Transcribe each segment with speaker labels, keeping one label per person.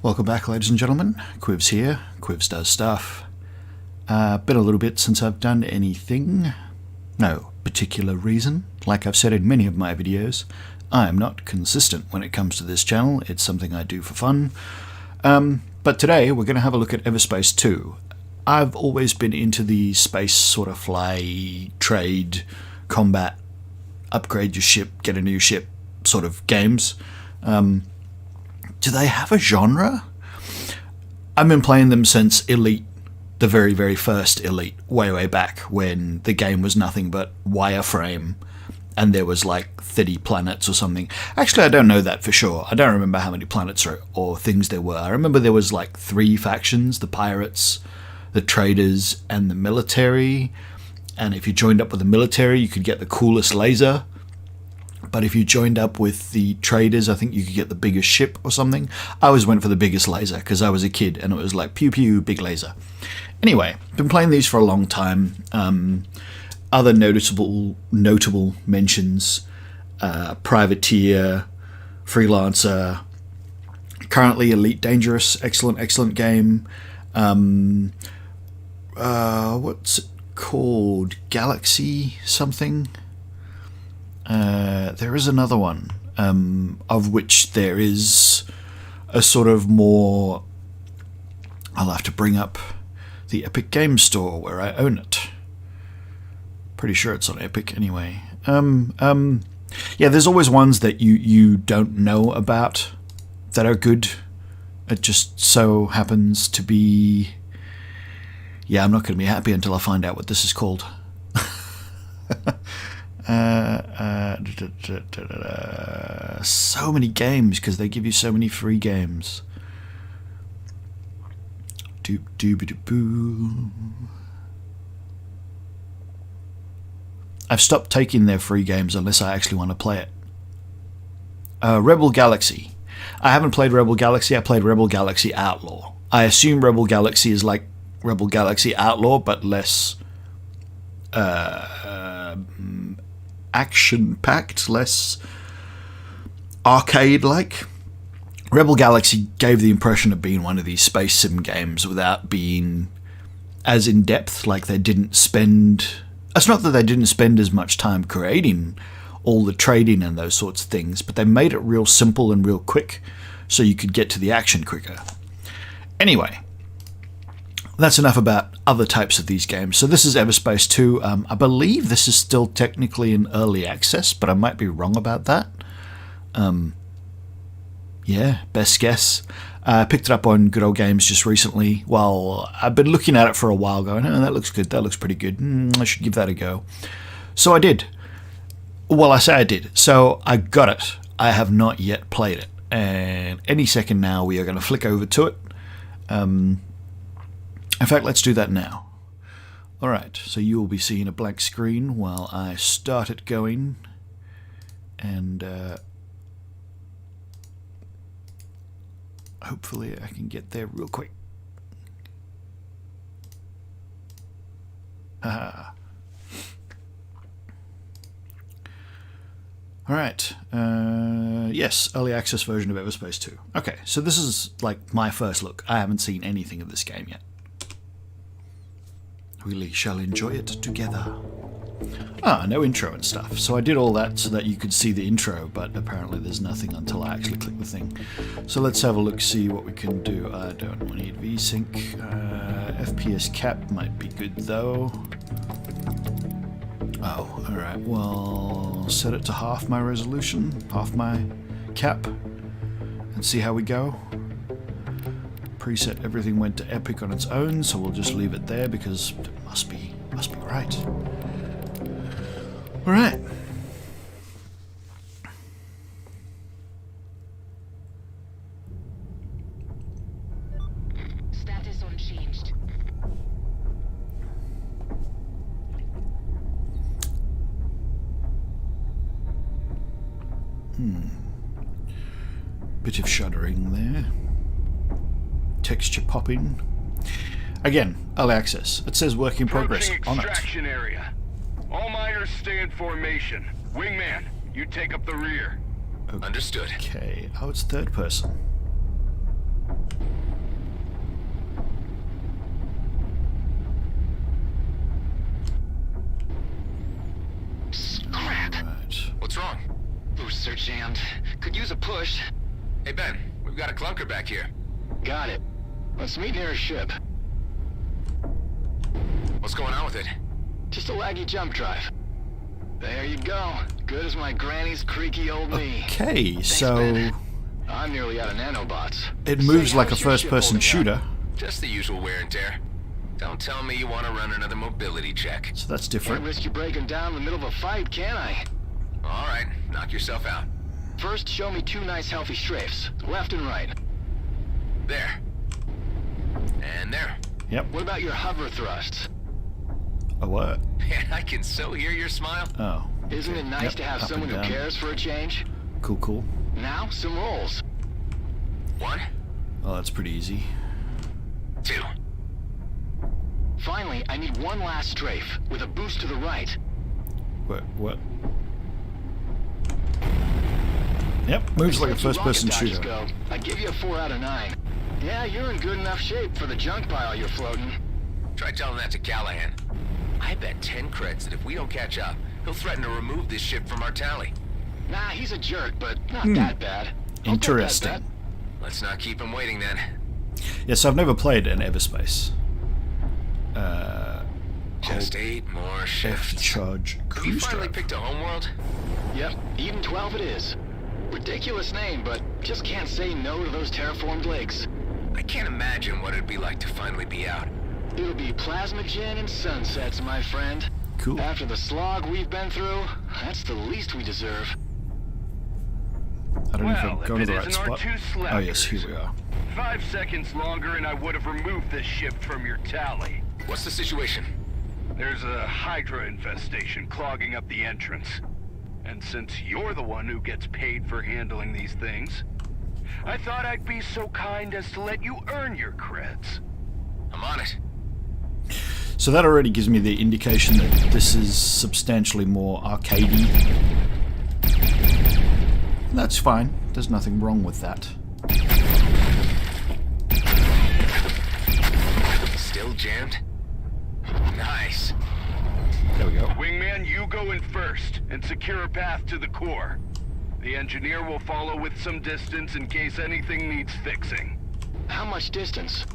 Speaker 1: Welcome back, ladies and gentlemen. Quivz here. Quivz does stuff. Been a little bit since I've done anything. No particular reason. Like I've said in many of my videos, I am not consistent when it comes to this channel. It's something I do for fun. But today we're going to have a look at Everspace 2. I've always been into the space sort of fly, trade, combat, upgrade your ship, get a new ship sort of games. Do they have a genre? I've been playing them since Elite, the very, very first Elite, way back when the game was nothing but wireframe and there was like 30 planets or something. Actually, I don't know that for sure. I don't remember how many planets or things there were. I remember there was like 3 factions, the pirates, the traders, and the military. And if you joined up with the military, you could get the coolest laser. But if you joined up with the traders, I think you could get the biggest ship or something. I always went for the biggest laser because I was a kid and it was like pew pew, big laser. Anyway, been playing these for a long time. Other notable mentions, Privateer, Freelancer, currently Elite Dangerous, excellent game. What's it called? Galaxy something? There is another one, of which there is a sort of more... I'll have to bring up the Epic Games Store where I own it. Pretty sure it's on Epic anyway. Yeah, there's always ones that you don't know about that are good. It just so happens to be... Yeah, I'm not going to be happy until I find out what this is called. So many games because they give you so many free games. Doop doobie boo. I've stopped taking their free games unless I actually want to play it. Rebel Galaxy. I haven't played Rebel Galaxy. I played Rebel Galaxy Outlaw. I assume Rebel Galaxy is like Rebel Galaxy Outlaw, but less action-packed, less arcade-like. Rebel Galaxy gave the impression of being one of these space sim games without being as in-depth, like they didn't spend... It's not that they didn't spend as much time creating all the trading and those sorts of things, but they made it real simple and real quick so you could get to the action quicker. Anyway, that's enough about other types of these games. So this is Everspace 2. I believe this is still technically in early access, but I might be wrong about that. Yeah, best guess. I picked it up on Good Old Games just recently. Well, I've been looking at it for a while going, oh, that looks good, that looks pretty good. I should give that a go. So I did. Well, I say I did. So I got it. I have not yet played it. And any second now we are going to flick over to it. In fact, let's do that now. Alright, so you will be seeing a blank screen while I start it going. And hopefully I can get there real quick. Haha. Alright, yes, early access version of Everspace 2. Okay, so this is like my first look. I haven't seen anything of this game yet. We shall enjoy it together. Ah, no intro and stuff. So I did all that so that you could see the intro, but apparently there's nothing until I actually click the thing. So let's have a look, see what we can do. I don't need VSync. FPS cap might be good though. Oh, alright, well, set it to half my resolution, half my cap, and see how we go. Preset everything went to epic on its own, so we'll just leave it there because it must be right. Alright.
Speaker 2: Status unchanged.
Speaker 1: Bit of shuddering there. Texture popping. Again, early access. It says work in progress on it.
Speaker 3: Extraction area. All miners stay in formation. Wingman, you take up the rear.
Speaker 4: Okay. Understood.
Speaker 1: Okay. Oh, it's third person.
Speaker 2: jammed. Could use a push.
Speaker 4: Hey Ben, we've got a clunker back here.
Speaker 2: Got it. Let's meet near a ship.
Speaker 4: What's going on with it?
Speaker 2: Just a laggy jump drive. There you go. Good as my granny's creaky old knee.
Speaker 1: Okay,
Speaker 2: Thanks,
Speaker 1: so
Speaker 2: Ben. I'm nearly out of nanobots.
Speaker 1: it moves
Speaker 2: Say,
Speaker 1: like a
Speaker 2: how's your ship
Speaker 1: first-person
Speaker 2: holding up?
Speaker 1: shooter,
Speaker 4: Just the usual wear and tear. Don't tell me you want to run another mobility check.
Speaker 1: so that's
Speaker 2: Can't
Speaker 1: different.
Speaker 2: risk you breaking down in the middle of a fight, can I?
Speaker 4: All right, knock yourself out.
Speaker 2: First, show me 2 nice healthy strafes, left and right.
Speaker 4: There. And there.
Speaker 1: Yep.
Speaker 2: What about your hover thrusts?
Speaker 1: A what?
Speaker 4: Man, I can so hear your smile.
Speaker 1: Oh.
Speaker 2: Isn't it nice
Speaker 1: Yep,
Speaker 2: to have
Speaker 1: up
Speaker 2: someone
Speaker 1: and
Speaker 2: who
Speaker 1: down.
Speaker 2: cares for a change?
Speaker 1: Cool, cool.
Speaker 2: Now, some rolls.
Speaker 4: 1,
Speaker 1: Oh, that's pretty easy.
Speaker 4: 2.
Speaker 2: Finally, I need 1 last strafe, with a boost to the right.
Speaker 1: What? Yep, moves like a
Speaker 2: Since you
Speaker 1: first-person
Speaker 2: rocket dodges
Speaker 1: shooter.
Speaker 2: go, I'd give you a 4 out of 9. Yeah, you're in good enough shape for the junk pile you're floating.
Speaker 4: Try telling that to Callahan. I bet 10 creds that if we don't catch up, he'll threaten to remove this ship from our tally.
Speaker 2: Nah, he's a jerk, but not that bad. I'll take that
Speaker 1: Interesting.
Speaker 2: bet.
Speaker 4: Let's not keep him waiting then.
Speaker 1: Yes, I've never played an Everspace.
Speaker 4: Just 8 more
Speaker 1: F to
Speaker 4: shifts.
Speaker 1: charge
Speaker 4: You
Speaker 1: cruise
Speaker 4: finally
Speaker 1: drive.
Speaker 4: picked a homeworld?
Speaker 2: Yep, Eden 12 it is. Ridiculous name, but just can't say no to those terraformed lakes.
Speaker 4: I can't imagine what it'd be like to finally be out.
Speaker 2: It'll be plasma gin and sunsets, my friend.
Speaker 1: Cool.
Speaker 2: After the slog we've been through, that's the least we deserve.
Speaker 1: I don't know if
Speaker 3: Well,
Speaker 1: I'm
Speaker 3: if
Speaker 1: going
Speaker 3: it
Speaker 1: to the right
Speaker 3: isn't our
Speaker 1: spot.
Speaker 3: 2 slackers.
Speaker 1: Oh yes, here we are.
Speaker 3: 5 seconds longer and I would have removed this ship from your tally.
Speaker 4: What's the situation?
Speaker 3: There's a Hydra infestation clogging up the entrance. And since you're the one who gets paid for handling these things, I thought I'd be so kind as to let you earn your creds.
Speaker 4: I'm on it.
Speaker 1: So that already gives me the indication that this is substantially more arcadey. That's fine. There's nothing wrong with that.
Speaker 4: Still jammed? Nice.
Speaker 1: There we go.
Speaker 3: Wingman, you go in first and secure a path to the core. The engineer will follow with some distance in case anything needs fixing.
Speaker 2: How much distance?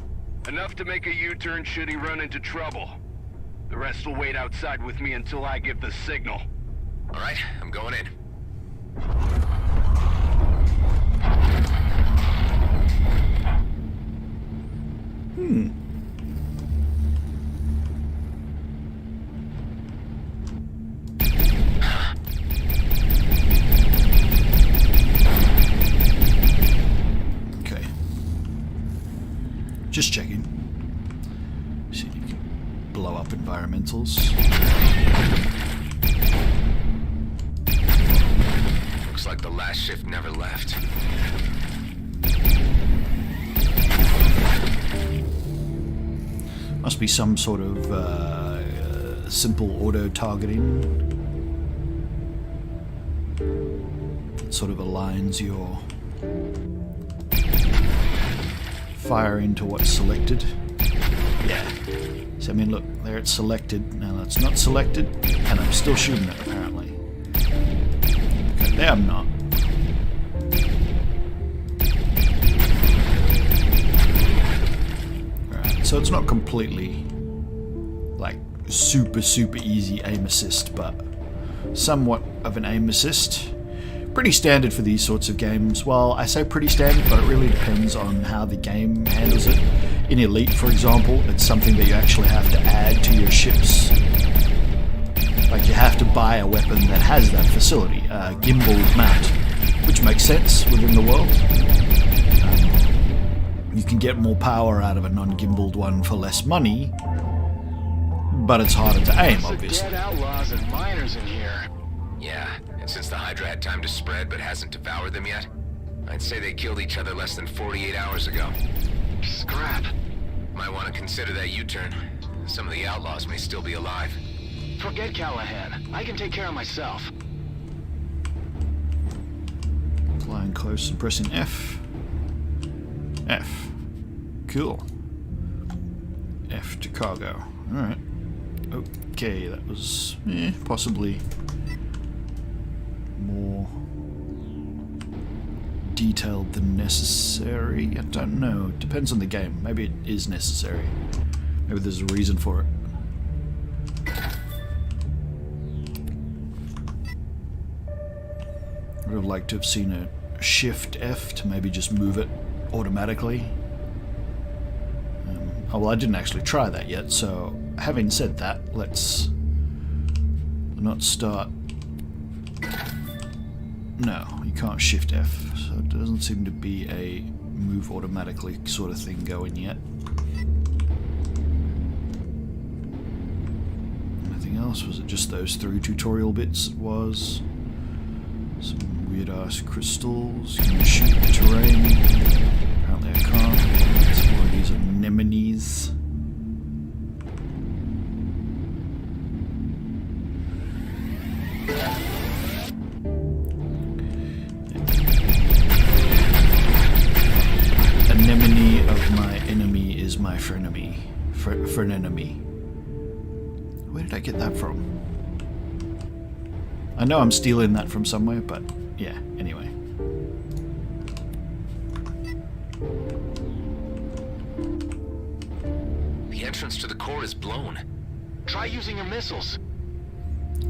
Speaker 3: Enough to make a U-turn should he run into trouble. The rest will wait outside with me until I give the signal.
Speaker 4: All right, I'm going in.
Speaker 1: Okay. Just checking. See if you can blow up environmentals.
Speaker 4: Looks like the last shift never left.
Speaker 1: Must be some sort of simple auto-targeting that sort of aligns your fire into what's selected. Yeah. So I mean, look, there it's selected. Now that's not selected, and I'm still shooting it apparently. Okay, there I'm not. So it's not completely, like, super easy aim assist, but somewhat of an aim assist. Pretty standard for these sorts of games. Well, I say pretty standard, but it really depends on how the game handles it. In Elite, for example, it's something that you actually have to add to your ships. Like, you have to buy a weapon that has that facility, a gimbaled mount, which makes sense within the world. You can get more power out of a non-gimbaled one for less money, but it's harder to aim,
Speaker 2: Lots of
Speaker 1: obviously.
Speaker 2: dead outlaws and miners in here.
Speaker 4: Yeah, and since the Hydra had time to spread but hasn't devoured them yet, I'd say they killed each other less than 48 hours ago.
Speaker 2: Scrap.
Speaker 4: Might want to consider that U-turn. Some of the outlaws may still be alive.
Speaker 2: Forget Callahan. I can take care of myself.
Speaker 1: Flying close and pressing F. F. Cool. F to cargo. Alright. Okay, that was possibly more detailed than necessary. I don't know. It depends on the game. Maybe it is necessary. Maybe there's a reason for it. I would have liked to have seen a Shift F to maybe just move it automatically. Oh, well, I didn't actually try that yet, so having said that, let's not start. No, you can't Shift F, so it doesn't seem to be a move automatically sort of thing going yet. Anything else? Was it just those 3 tutorial bits? It was. Some weird ass crystals. Can you shoot the terrain? Apparently I can't. Some more of these anemones. Anemone of my enemy is my frenemy. Frenenemy. Where did I get that from? I know I'm stealing that from somewhere, but yeah, anyway.
Speaker 4: The entrance to the core is blown.
Speaker 2: Try using your missiles.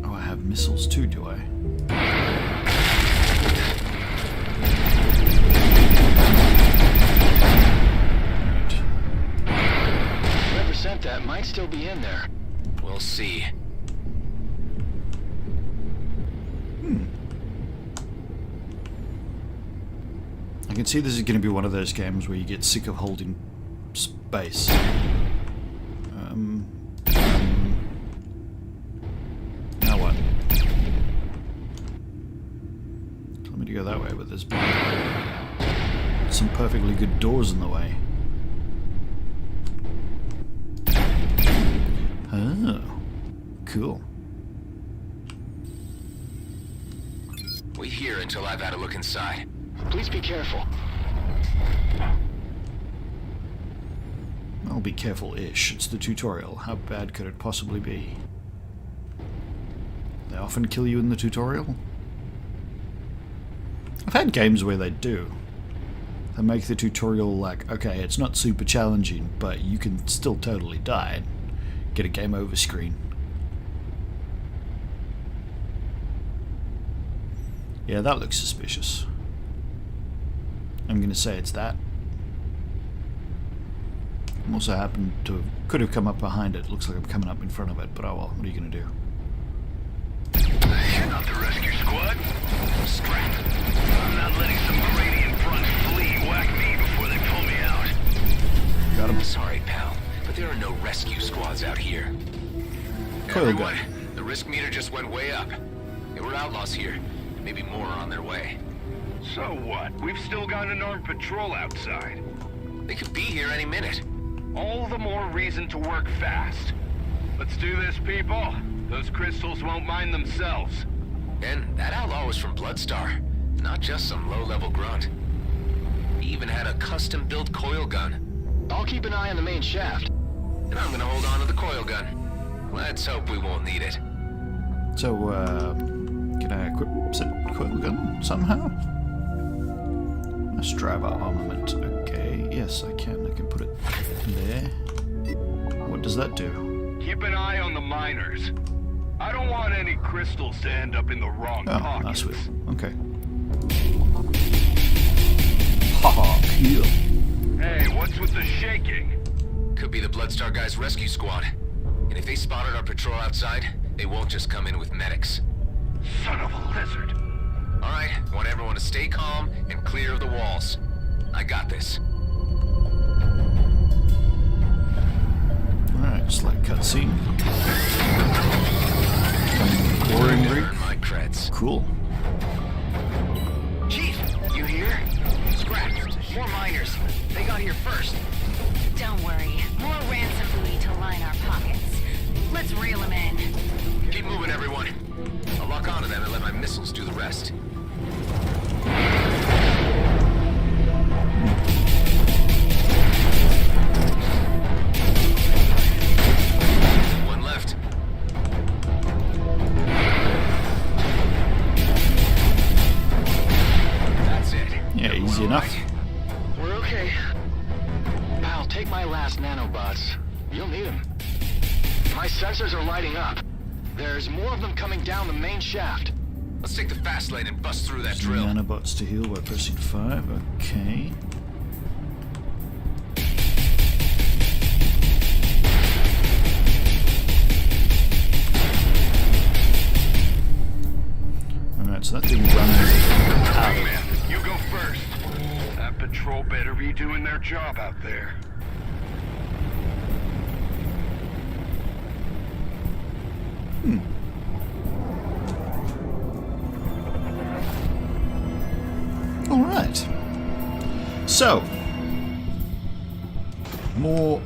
Speaker 1: Oh, I have missiles too, do I?
Speaker 2: Whoever sent that might still be in there.
Speaker 4: We'll see.
Speaker 1: I can see this is going to be one of those games where you get sick of holding space. Now what? Told me to go that way, but there's some perfectly good doors in the way. Oh, cool.
Speaker 4: Wait here until I've had a look inside.
Speaker 2: Please be careful.
Speaker 1: I'll be careful-ish. It's the tutorial. How bad could it possibly be? They often kill you in the tutorial? I've had games where they do. They make the tutorial like, okay, it's not super challenging, but you can still totally die and get a game over screen. Yeah, that looks suspicious. I'm going to say it's that. I'm also happened to could have come up behind it. Looks like I'm coming up in front of it, but oh well. What are you going to do?
Speaker 3: You're not the rescue squad. Scrap. I'm not letting some gradient front flea whack me before they pull me out.
Speaker 1: Got him.
Speaker 4: Sorry, pal, but there are no rescue squads out here.
Speaker 1: Coil
Speaker 4: Everyone,
Speaker 1: gun.
Speaker 4: the risk meter just went way up. There were outlaws here. Maybe more are on their way.
Speaker 3: So what? We've still got an armed patrol outside.
Speaker 4: They could be here any minute.
Speaker 3: All the more reason to work fast. Let's do this, people. Those crystals won't mind themselves.
Speaker 4: And that outlaw was from Bloodstar, not just some low-level grunt. He even had a custom-built coil gun.
Speaker 2: I'll keep an eye on the main shaft.
Speaker 4: And I'm gonna hold on to the coil gun. Let's hope we won't need it.
Speaker 1: So, can I equip said coil gun somehow? Let's drive our armament. Okay, yes, I can. I can put it there. What does that do?
Speaker 3: Keep an eye on the miners. I don't want any crystals to end up in the wrong pockets.
Speaker 1: Oh, nice. Okay. Haha, cool.
Speaker 3: Hey, what's with the shaking?
Speaker 4: Could be the Bloodstar guys' rescue squad. And if they spotted our patrol outside, they won't just come in with medics.
Speaker 3: Son of a lizard.
Speaker 4: Alright, want everyone to stay calm and clear of the walls. I got this.
Speaker 1: Alright, just like cutscene. Boring rig.
Speaker 4: Earn my creds.
Speaker 1: Cool.
Speaker 2: Chief, you here? Scrap. More miners. They got here first.
Speaker 5: Don't worry. More ransom booty to line our pockets. Let's reel them in.
Speaker 4: Keep moving, everyone. I'll lock onto them and let my missiles do the rest. One left. That's it.
Speaker 1: Yeah,
Speaker 4: They're
Speaker 1: easy.
Speaker 2: Save my last nanobots. You'll need them. My sensors are lighting up. There's more of them coming down the main shaft.
Speaker 4: Let's take the fast lane and bust through that drill.
Speaker 1: Nanobots to heal by pressing 5. Okay. Alright, so that thing runs out.
Speaker 3: Man, you go first. That patrol better be doing their job out there.
Speaker 1: Alright. So, more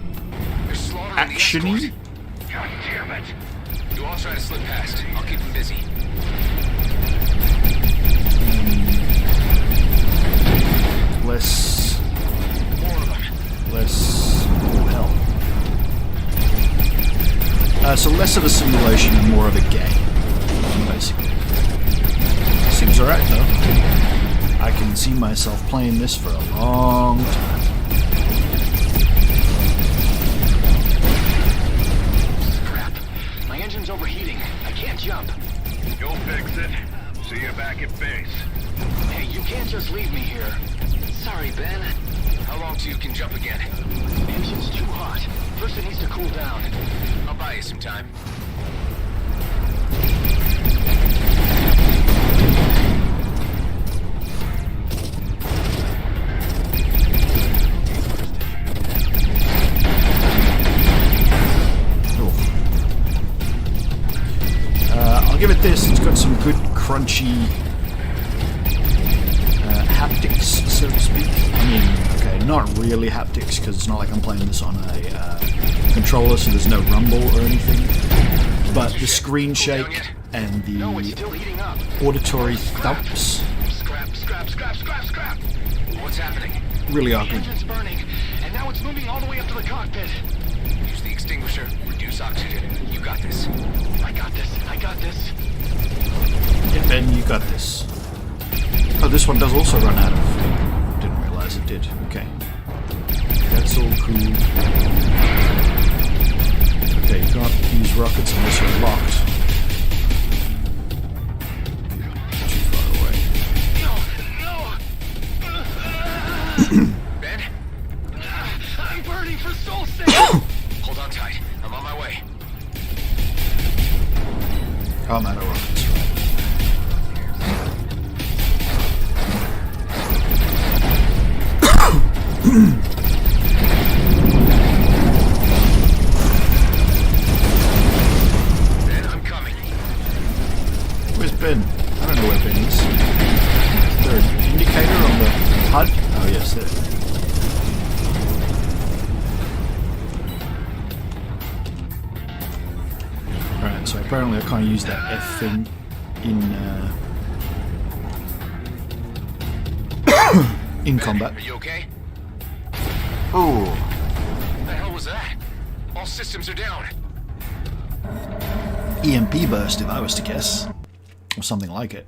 Speaker 4: They're slaughtering the
Speaker 1: action-y.
Speaker 4: escort.
Speaker 3: God damn it.
Speaker 4: You all try to slip past. I'll keep them busy.
Speaker 1: Less...
Speaker 2: More of them.
Speaker 1: Less... oh, hell. So less of a simulation and more of a game, basically. Seems alright, though. I can see myself playing this for a long time.
Speaker 2: Crap. My engine's overheating. I can't jump.
Speaker 3: You'll fix it. See you back at base.
Speaker 2: Hey, you can't just leave me here. Sorry, Ben.
Speaker 4: How long till you can jump again?
Speaker 2: Engine's too hot. First it needs to cool down.
Speaker 4: I'll buy you some time.
Speaker 1: I'll give it this. It's got some good crunchy haptics, so to speak. I mean, okay, not really haptics because it's not like I'm playing this on a controller, so there's no rumble or anything. But the screen shake and
Speaker 2: No, it's
Speaker 1: the
Speaker 2: still heating up.
Speaker 1: auditory thumps
Speaker 2: Scrap, scrap, scrap, scrap, scrap.
Speaker 4: What's happening?
Speaker 1: really are
Speaker 2: The
Speaker 1: good.
Speaker 2: engine's burning, and now it's moving all the way up to the cockpit.
Speaker 4: Use the extinguisher. Reduce oxygen. You got this.
Speaker 2: I got this. I got this.
Speaker 1: Yeah, Ben, you got this. Oh, this one does also run out of fuel. Didn't realize it did. Okay. That's all cool. Okay, you can't use rockets unless you're locked. Too far away.
Speaker 2: No,
Speaker 4: Ben?
Speaker 2: I'm burning for soul sake.
Speaker 4: Hold on tight. I'm on my way.
Speaker 1: Oh, I'm out of rockets, right.
Speaker 4: Ben, I'm coming.
Speaker 1: Where's Ben? I don't know where Ben is. Is there an indicator on the HUD? Oh, yes, there. Alright, so apparently I can't use that F thing in combat.
Speaker 4: Are you okay?
Speaker 1: Oh,
Speaker 4: What the hell was that? All systems are down.
Speaker 1: EMP burst if I was to guess. Or something like it.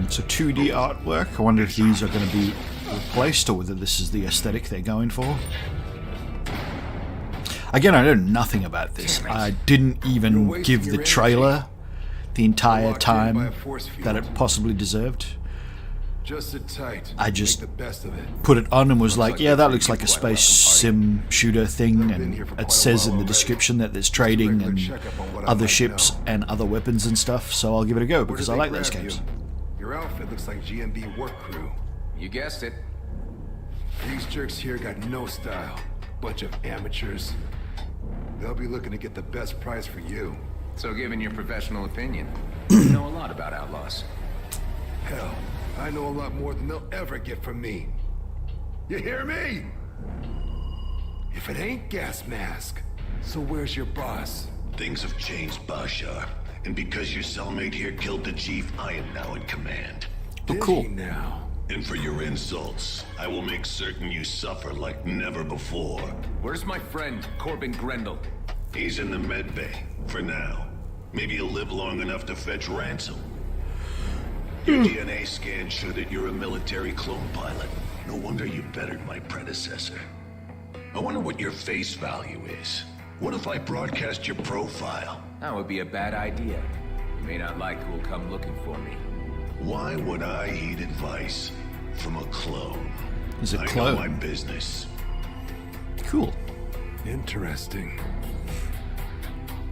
Speaker 1: So 2D artwork. I wonder if these are going to be replaced or whether this is the aesthetic they're going for. Again, I know nothing about this. I didn't even give the trailer the entire time that it possibly deserved.
Speaker 6: Just sit tight.
Speaker 1: I just
Speaker 6: Make the best of it.
Speaker 1: put it on and was like, yeah, that looks like a space sim shooter thing, and it says in the description that there's trading and other ships and other weapons and stuff, so I'll give it a go
Speaker 6: Where
Speaker 1: because
Speaker 6: did
Speaker 1: I
Speaker 6: they
Speaker 1: like those
Speaker 6: grab
Speaker 1: games.
Speaker 6: you? Your outfit looks like GMB work crew.
Speaker 4: You guessed it.
Speaker 6: These jerks here got no style. Bunch of amateurs. They'll be looking to get the best price for you.
Speaker 7: So given your professional opinion, you know a lot about outlaws.
Speaker 6: Hell, I know a lot more than they'll ever get from me. You hear me? If it ain't gas mask, so where's your boss?
Speaker 8: Things have changed, Bashar. And because your cellmate here killed the chief, I am now in command.
Speaker 1: Oh,
Speaker 6: Did
Speaker 1: cool.
Speaker 6: he now?
Speaker 8: And for your insults, I will make certain you suffer like never before.
Speaker 7: Where's my friend, Corbin Grendel?
Speaker 8: He's in the med bay, for now. Maybe he'll live long enough to fetch ransom. Your DNA scan showed that you're a military clone pilot. No wonder you bettered my predecessor. I wonder what your face value is. What if I broadcast your profile?
Speaker 7: That would be a bad idea. You may not like who will come looking for me.
Speaker 8: Why would I heed advice from a clone?
Speaker 1: Is it
Speaker 8: I
Speaker 1: clone?
Speaker 8: know my business.
Speaker 1: Cool.
Speaker 6: Interesting.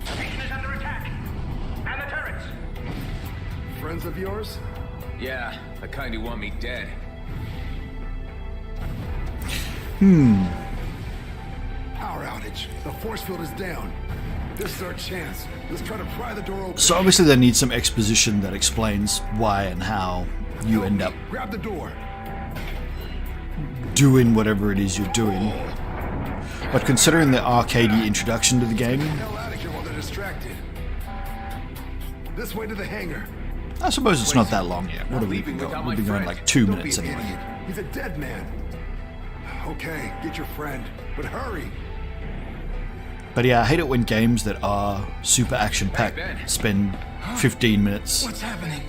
Speaker 3: Station is under attack. And the turrets.
Speaker 6: Friends of yours?
Speaker 7: Yeah, the kind who want me dead.
Speaker 6: Power outage. The force field is down. This is our chance. Let's try to pry the door open.
Speaker 1: So obviously they need some exposition that explains why and how you end up
Speaker 6: Grab the door.
Speaker 1: doing whatever it is you're doing. But considering the arcadey introduction to the game,
Speaker 6: Hell out of here while they're distracted. This way to the hangar.
Speaker 1: I suppose it's not that long yet. What have we been going? We've been going like 2
Speaker 6: Don't
Speaker 1: minutes
Speaker 6: be an
Speaker 1: anyway.
Speaker 6: idiot. He's a dead man. Okay, get your friend, but hurry.
Speaker 1: But yeah, I hate it when games that are super action-packed spend 15 minutes.
Speaker 6: What's happening?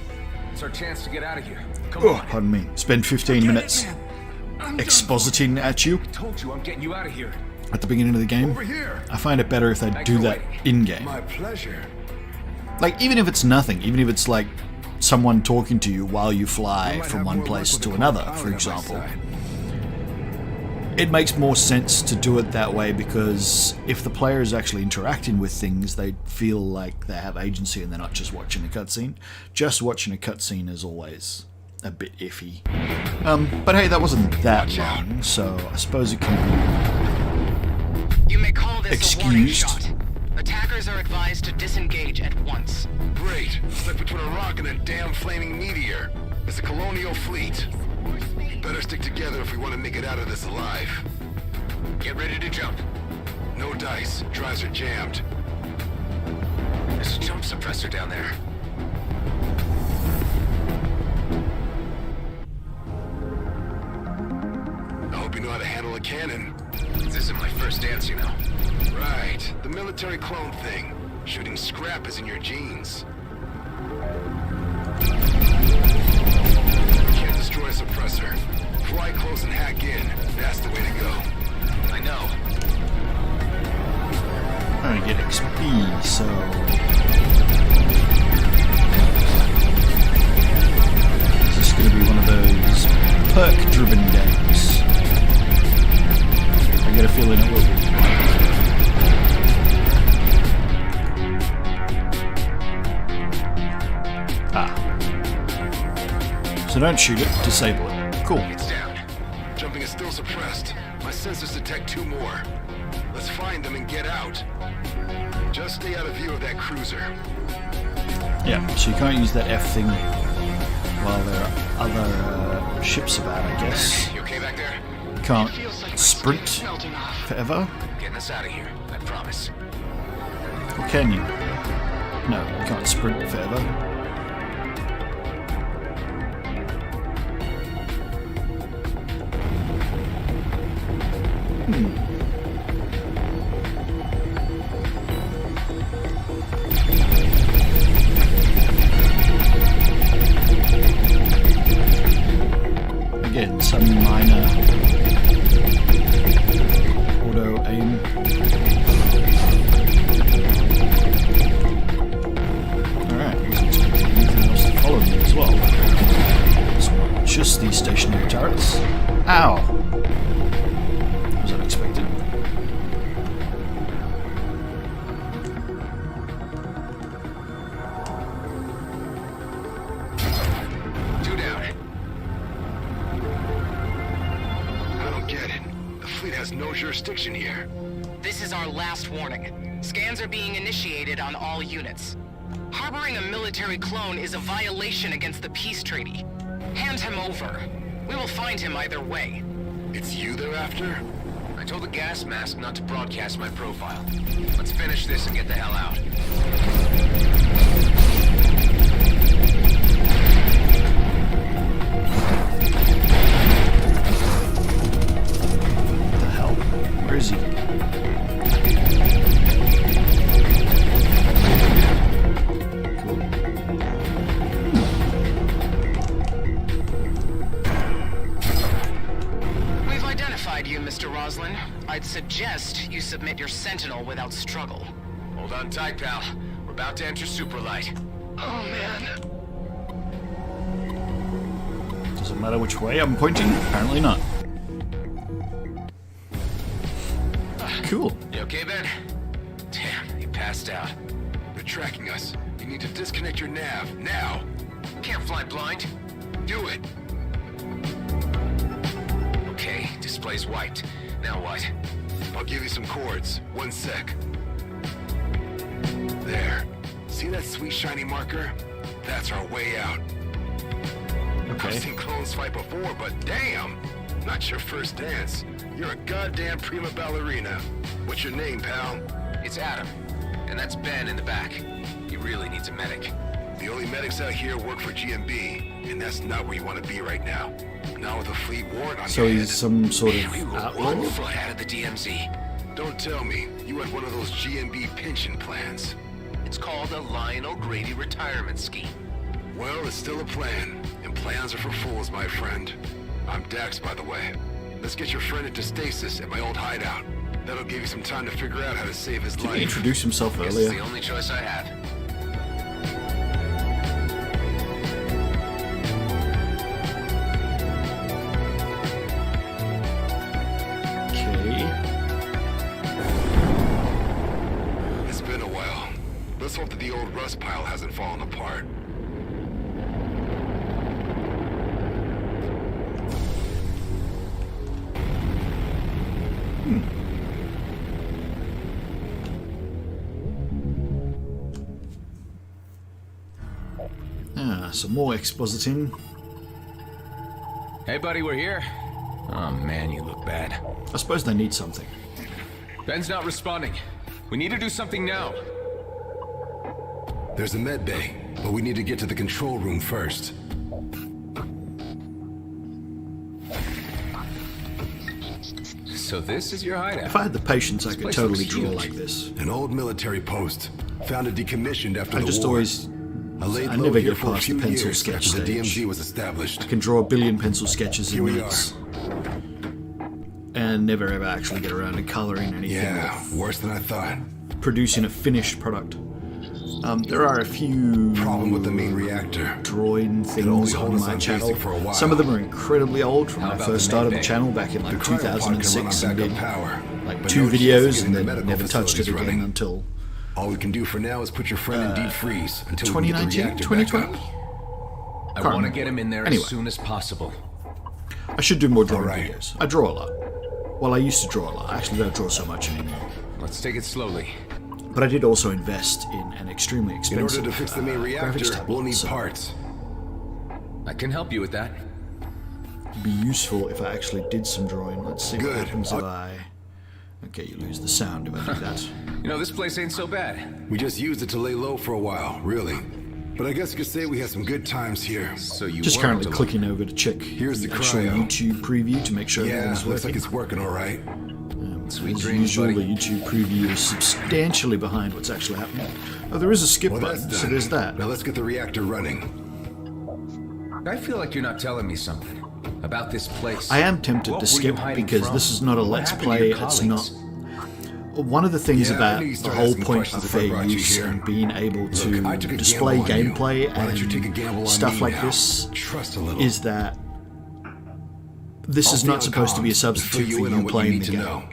Speaker 7: It's our chance to get out of here. Come
Speaker 1: Oh,
Speaker 7: on.
Speaker 1: pardon me. Spend 15 minutes expositing at you
Speaker 7: Told you I'm getting you out of here.
Speaker 1: at the beginning of the game.
Speaker 6: Over here.
Speaker 1: I find it better if they do that in-game.
Speaker 6: My pleasure.
Speaker 1: Like, even if it's nothing, even if it's like someone talking to you while you fly
Speaker 6: Might
Speaker 1: from
Speaker 6: have
Speaker 1: one
Speaker 6: more
Speaker 1: place
Speaker 6: luck with
Speaker 1: to
Speaker 6: the
Speaker 1: another,
Speaker 6: co-pilot
Speaker 1: for
Speaker 6: on my
Speaker 1: example.
Speaker 6: side.
Speaker 1: It makes more sense to do it that way because if the player is actually interacting with things, they feel like they have agency and they're not just watching a cutscene. Just watching a cutscene is always a bit iffy. But hey, that wasn't that long, so I suppose it can
Speaker 2: You may call this a warning
Speaker 1: Excused.
Speaker 2: shot. Attackers are advised to disengage at once.
Speaker 6: Great. Stuck between a rock and a damn flaming meteor. It's a colonial fleet. Better stick together if we want to make it out of this alive.
Speaker 4: Get ready to jump.
Speaker 6: No dice. Drives are jammed.
Speaker 4: There's a jump suppressor down there.
Speaker 6: I hope you know how to handle a cannon.
Speaker 4: This isn't my first dance, you know.
Speaker 6: Right. The military clone thing. Shooting scrap is in your genes. Can't destroy a suppressor. Fly close and hack in. That's the way to go.
Speaker 4: I know.
Speaker 1: I get XP, so this is going to be one of those perk-driven games. I get a feeling it will be. So don't shoot it, disable it. Cool.
Speaker 4: It's down.
Speaker 6: Jumping is still suppressed. My sensors detect 2 more. Let's find them and get out. Just stay out of view of that cruiser.
Speaker 1: Yeah, so you can't use that F thing while there are other ships about, I guess.
Speaker 4: You okay back there?
Speaker 1: You can't sprint forever.
Speaker 4: Getting us out of here. I promise.
Speaker 1: Or can you? No, you can't sprint forever. Again, some minor auto aim. Alright, I was expecting anything else to follow me as well. It's not just these stationary turrets. Ow! That was unexpected.
Speaker 4: Two down.
Speaker 6: I don't get it. The fleet has no jurisdiction here.
Speaker 2: This is our last warning. Scans are being initiated on all units. Harboring a military clone is a violation against the peace treaty. Hand him over. We will find him either way.
Speaker 6: It's you they're after?
Speaker 4: I told the gas mask not to broadcast my profile. Let's finish this and get the hell out.
Speaker 1: What the hell? Where is he? Cool.
Speaker 2: Mr. Roslin. I'd suggest you submit your Sentinel without struggle.
Speaker 4: Hold on tight, pal. We're about to enter Superlight.
Speaker 3: Oh, man.
Speaker 1: Doesn't matter which way I'm pointing. Apparently not. Cool.
Speaker 4: You okay, Ben? Damn, he passed out.
Speaker 3: They're tracking us. You need to disconnect your nav, now.
Speaker 4: Can't fly blind.
Speaker 3: Do it.
Speaker 4: Okay, display's wiped. Now what?
Speaker 3: I'll give you some cords. 1 sec. There. See that sweet shiny marker? That's our way out.
Speaker 1: Okay.
Speaker 3: I've seen clones fight before, but damn! Not your first dance. You're a goddamn prima ballerina. What's your name, pal?
Speaker 4: It's Adam. And that's Ben in the back. He really needs a medic.
Speaker 3: The only medics out here work for GMB, and that's not where you want to be right now. Not with a fleet warrant on
Speaker 1: So
Speaker 3: your
Speaker 1: he's
Speaker 3: head.
Speaker 1: some sort of
Speaker 4: We were
Speaker 1: outlaw?
Speaker 4: one foot out of the DMZ.
Speaker 3: Don't tell me you had one of those GMB pension plans.
Speaker 4: It's called a Lionel Grady retirement scheme.
Speaker 3: Well, it's still a plan, and plans are for fools, my friend. I'm Dax, by the way. Let's get your friend into stasis at my old hideout. That'll give you some time to figure out how to save his
Speaker 1: Did he
Speaker 3: life.
Speaker 1: introduce himself
Speaker 4: Guess
Speaker 1: earlier?
Speaker 4: it's the only choice I have.
Speaker 1: Okay.
Speaker 3: It's been a while. Let's hope that the old rust pile hasn't fallen apart.
Speaker 1: Ah, some more expositing.
Speaker 7: Hey, buddy, we're here. Oh, man, you look bad.
Speaker 1: I suppose they need something.
Speaker 7: Ben's not responding. We need to do something now.
Speaker 6: There's a med bay, but we need to get to the control room first.
Speaker 7: So this is your hideout.
Speaker 1: If I had the patience, I could
Speaker 7: place
Speaker 1: totally
Speaker 7: looks
Speaker 1: draw
Speaker 7: huge.
Speaker 1: like this.
Speaker 6: An old military post. Found it decommissioned after
Speaker 1: I
Speaker 6: the
Speaker 1: just
Speaker 6: war.
Speaker 1: always...
Speaker 6: I laid
Speaker 1: I
Speaker 6: low
Speaker 1: never
Speaker 6: here
Speaker 1: get
Speaker 6: for a
Speaker 1: past the
Speaker 6: few
Speaker 1: pencil
Speaker 6: years
Speaker 1: sketch
Speaker 6: after the
Speaker 1: stage.
Speaker 6: DMZ was established.
Speaker 1: I can draw a billion pencil sketches in
Speaker 6: Here we
Speaker 1: minutes. And never ever actually get around to colouring anything
Speaker 6: Yeah,
Speaker 1: or
Speaker 6: worse than I thought.
Speaker 1: producing a finished product. There are a few
Speaker 6: Problem with the main reactor.
Speaker 1: drawing
Speaker 6: only
Speaker 1: things
Speaker 6: hold
Speaker 1: on
Speaker 6: us
Speaker 1: my
Speaker 6: on
Speaker 1: channel.
Speaker 6: basic for a while.
Speaker 1: Some of them are incredibly old from
Speaker 7: How
Speaker 1: when I
Speaker 7: about
Speaker 1: first
Speaker 7: the
Speaker 1: started the
Speaker 7: med bay?
Speaker 1: channel back in
Speaker 6: The
Speaker 1: like
Speaker 6: cryopod can run on
Speaker 1: 2006 and
Speaker 6: backup
Speaker 1: did
Speaker 6: power.
Speaker 1: like
Speaker 6: but
Speaker 1: 2
Speaker 6: no chance of
Speaker 1: videos
Speaker 6: getting
Speaker 1: and
Speaker 6: the
Speaker 1: then
Speaker 6: medical
Speaker 1: never touched it
Speaker 6: facilities
Speaker 1: again
Speaker 6: running.
Speaker 1: until
Speaker 6: All we can do for now is put your friend in deep freeze until we get the
Speaker 1: 2019,
Speaker 6: reactor back
Speaker 1: 2020?
Speaker 6: up.
Speaker 7: I
Speaker 1: Can't
Speaker 7: want to
Speaker 1: remember.
Speaker 7: get him in there
Speaker 1: Anyway.
Speaker 7: as soon as possible.
Speaker 1: I should do more drawing
Speaker 6: Alright.
Speaker 1: videos. I draw a lot. Well, I used to draw a lot. I actually don't draw so much anymore.
Speaker 7: Let's take it slowly.
Speaker 1: But I did also invest in an extremely
Speaker 6: In
Speaker 1: expensive
Speaker 6: order to fix the main
Speaker 1: graphics
Speaker 6: reactor,
Speaker 1: tablet,
Speaker 6: we'll need
Speaker 1: so
Speaker 6: parts.
Speaker 7: I can help you with that.
Speaker 1: it'd be useful if I actually did some drawing. Let's see what
Speaker 6: Good.
Speaker 1: happens if I... Okay, you lose the sound if I do that.
Speaker 7: You know, this place ain't so bad.
Speaker 6: We just used it to lay low for a while, really. But I guess you could say we had some good times here.
Speaker 7: So you
Speaker 1: Just
Speaker 7: weren't
Speaker 1: currently
Speaker 7: alone.
Speaker 1: clicking over to check
Speaker 6: Here's the
Speaker 1: actual
Speaker 6: cryo.
Speaker 1: YouTube preview to make sure
Speaker 6: Yeah,
Speaker 1: everything's
Speaker 6: looks
Speaker 1: working.
Speaker 6: like it's working all right.
Speaker 7: Sweet
Speaker 1: As
Speaker 7: dreams,
Speaker 1: usual,
Speaker 7: buddy.
Speaker 1: the YouTube preview is substantially behind what's actually happening. Oh, there is a skip
Speaker 6: Well, that's
Speaker 1: button,
Speaker 6: done.
Speaker 1: so there's that.
Speaker 6: Now let's get the reactor running.
Speaker 7: I feel like you're not telling me something about this place.
Speaker 1: I am tempted
Speaker 7: What
Speaker 1: to
Speaker 7: were you
Speaker 1: skip
Speaker 7: hiding
Speaker 1: because
Speaker 7: from?
Speaker 1: this is not a
Speaker 7: What
Speaker 1: Let's
Speaker 7: happened to
Speaker 1: Play.
Speaker 7: your
Speaker 1: It's not.
Speaker 7: colleagues?
Speaker 1: One of the things
Speaker 6: Yeah, I
Speaker 1: about
Speaker 6: knew you'd
Speaker 1: the
Speaker 6: start
Speaker 1: whole
Speaker 6: asking
Speaker 1: point
Speaker 6: questions
Speaker 1: of
Speaker 6: if I
Speaker 1: fair
Speaker 6: brought you
Speaker 1: use
Speaker 6: here.
Speaker 1: and being able to
Speaker 6: I took a
Speaker 1: display
Speaker 6: gamble on you.
Speaker 1: gameplay
Speaker 6: Why don't you take a gamble on
Speaker 1: and stuff
Speaker 6: me
Speaker 1: like
Speaker 6: now?
Speaker 1: this
Speaker 6: Trust a little.
Speaker 1: is that this
Speaker 6: I'll
Speaker 1: is
Speaker 6: stay
Speaker 1: not
Speaker 6: on
Speaker 1: supposed to be a
Speaker 6: comms until
Speaker 1: substitute
Speaker 6: you
Speaker 1: for
Speaker 6: in on
Speaker 1: you
Speaker 6: what you
Speaker 1: playing
Speaker 6: need
Speaker 1: the
Speaker 6: to
Speaker 1: game.
Speaker 6: know.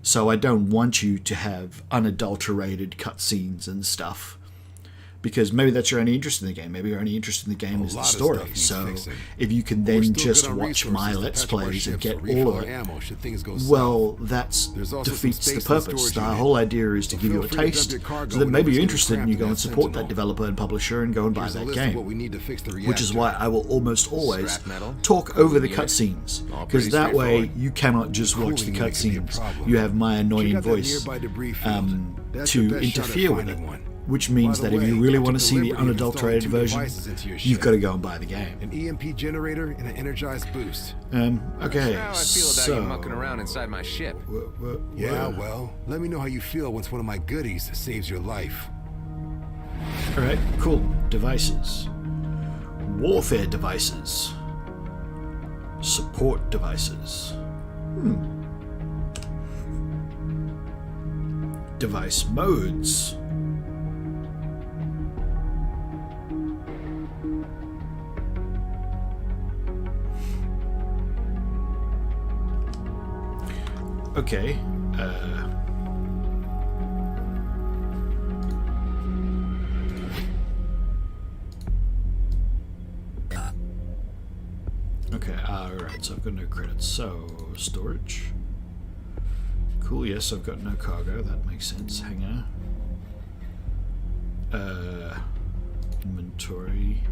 Speaker 1: So I don't want you to have unadulterated cutscenes and stuff. Because maybe that's your only interest in the game. Maybe your only interest in the game is the
Speaker 6: lot of
Speaker 1: story.
Speaker 6: stuff needs
Speaker 1: So
Speaker 6: fixing.
Speaker 1: if you can
Speaker 6: We're
Speaker 1: then
Speaker 6: still
Speaker 1: just
Speaker 6: good on
Speaker 1: watch
Speaker 6: resources
Speaker 1: my
Speaker 6: to
Speaker 1: Let's
Speaker 6: patch up our
Speaker 1: Plays and
Speaker 6: ships
Speaker 1: get
Speaker 6: or refill
Speaker 1: all
Speaker 6: our
Speaker 1: of it,
Speaker 6: ammo should things go south.
Speaker 1: well, that
Speaker 6: There's also
Speaker 1: defeats
Speaker 6: some
Speaker 1: the
Speaker 6: space in the
Speaker 1: purpose.
Speaker 6: storage
Speaker 1: The
Speaker 6: unit.
Speaker 1: whole idea is to
Speaker 6: So
Speaker 1: give you
Speaker 6: feel
Speaker 1: a
Speaker 6: free to dump
Speaker 1: taste,
Speaker 6: your cargo
Speaker 1: so that maybe
Speaker 6: whenever
Speaker 1: you're
Speaker 6: it's
Speaker 1: interested and
Speaker 6: cramped
Speaker 1: you
Speaker 6: in
Speaker 1: go
Speaker 6: that
Speaker 1: and support that
Speaker 6: Sentinel.
Speaker 1: developer and publisher and go and buy
Speaker 6: Here's a
Speaker 1: that
Speaker 6: list of what
Speaker 1: game.
Speaker 6: we need to fix the
Speaker 1: Which is
Speaker 6: reactor.
Speaker 1: why I will almost always
Speaker 7: Scrap metal,
Speaker 1: talk over the
Speaker 7: cooling unit.
Speaker 1: cutscenes,
Speaker 7: All
Speaker 1: because
Speaker 7: pretty
Speaker 1: that way
Speaker 7: straightforward.
Speaker 1: you cannot just watch the
Speaker 6: Cooling unit can be a
Speaker 1: cutscenes.
Speaker 6: problem.
Speaker 1: You have my annoying
Speaker 6: Check out that
Speaker 1: voice
Speaker 6: nearby debris field. That's
Speaker 1: to
Speaker 6: your best shot at
Speaker 1: interfere with it.
Speaker 6: finding one.
Speaker 1: Which means
Speaker 6: By the
Speaker 1: that if you
Speaker 6: way,
Speaker 1: really
Speaker 6: I
Speaker 1: want to
Speaker 6: took
Speaker 1: see
Speaker 6: the
Speaker 1: the
Speaker 6: liberty of installing
Speaker 1: unadulterated
Speaker 6: 2
Speaker 1: version,
Speaker 6: devices into your
Speaker 1: you've
Speaker 6: ship.
Speaker 1: got to go and buy the game.
Speaker 6: An EMP generator and an energized boost.
Speaker 1: Okay,
Speaker 7: How I feel about
Speaker 1: so
Speaker 7: you mucking around inside my ship.
Speaker 6: Yeah, well, let me know how you feel once one of my goodies saves your life.
Speaker 1: all right, cool. Devices, warfare devices, support devices. device modes. Okay. Okay, alright, so I've got no credits. So, storage. Cool, yes, I've got no cargo, that makes sense. Hangar. Inventory.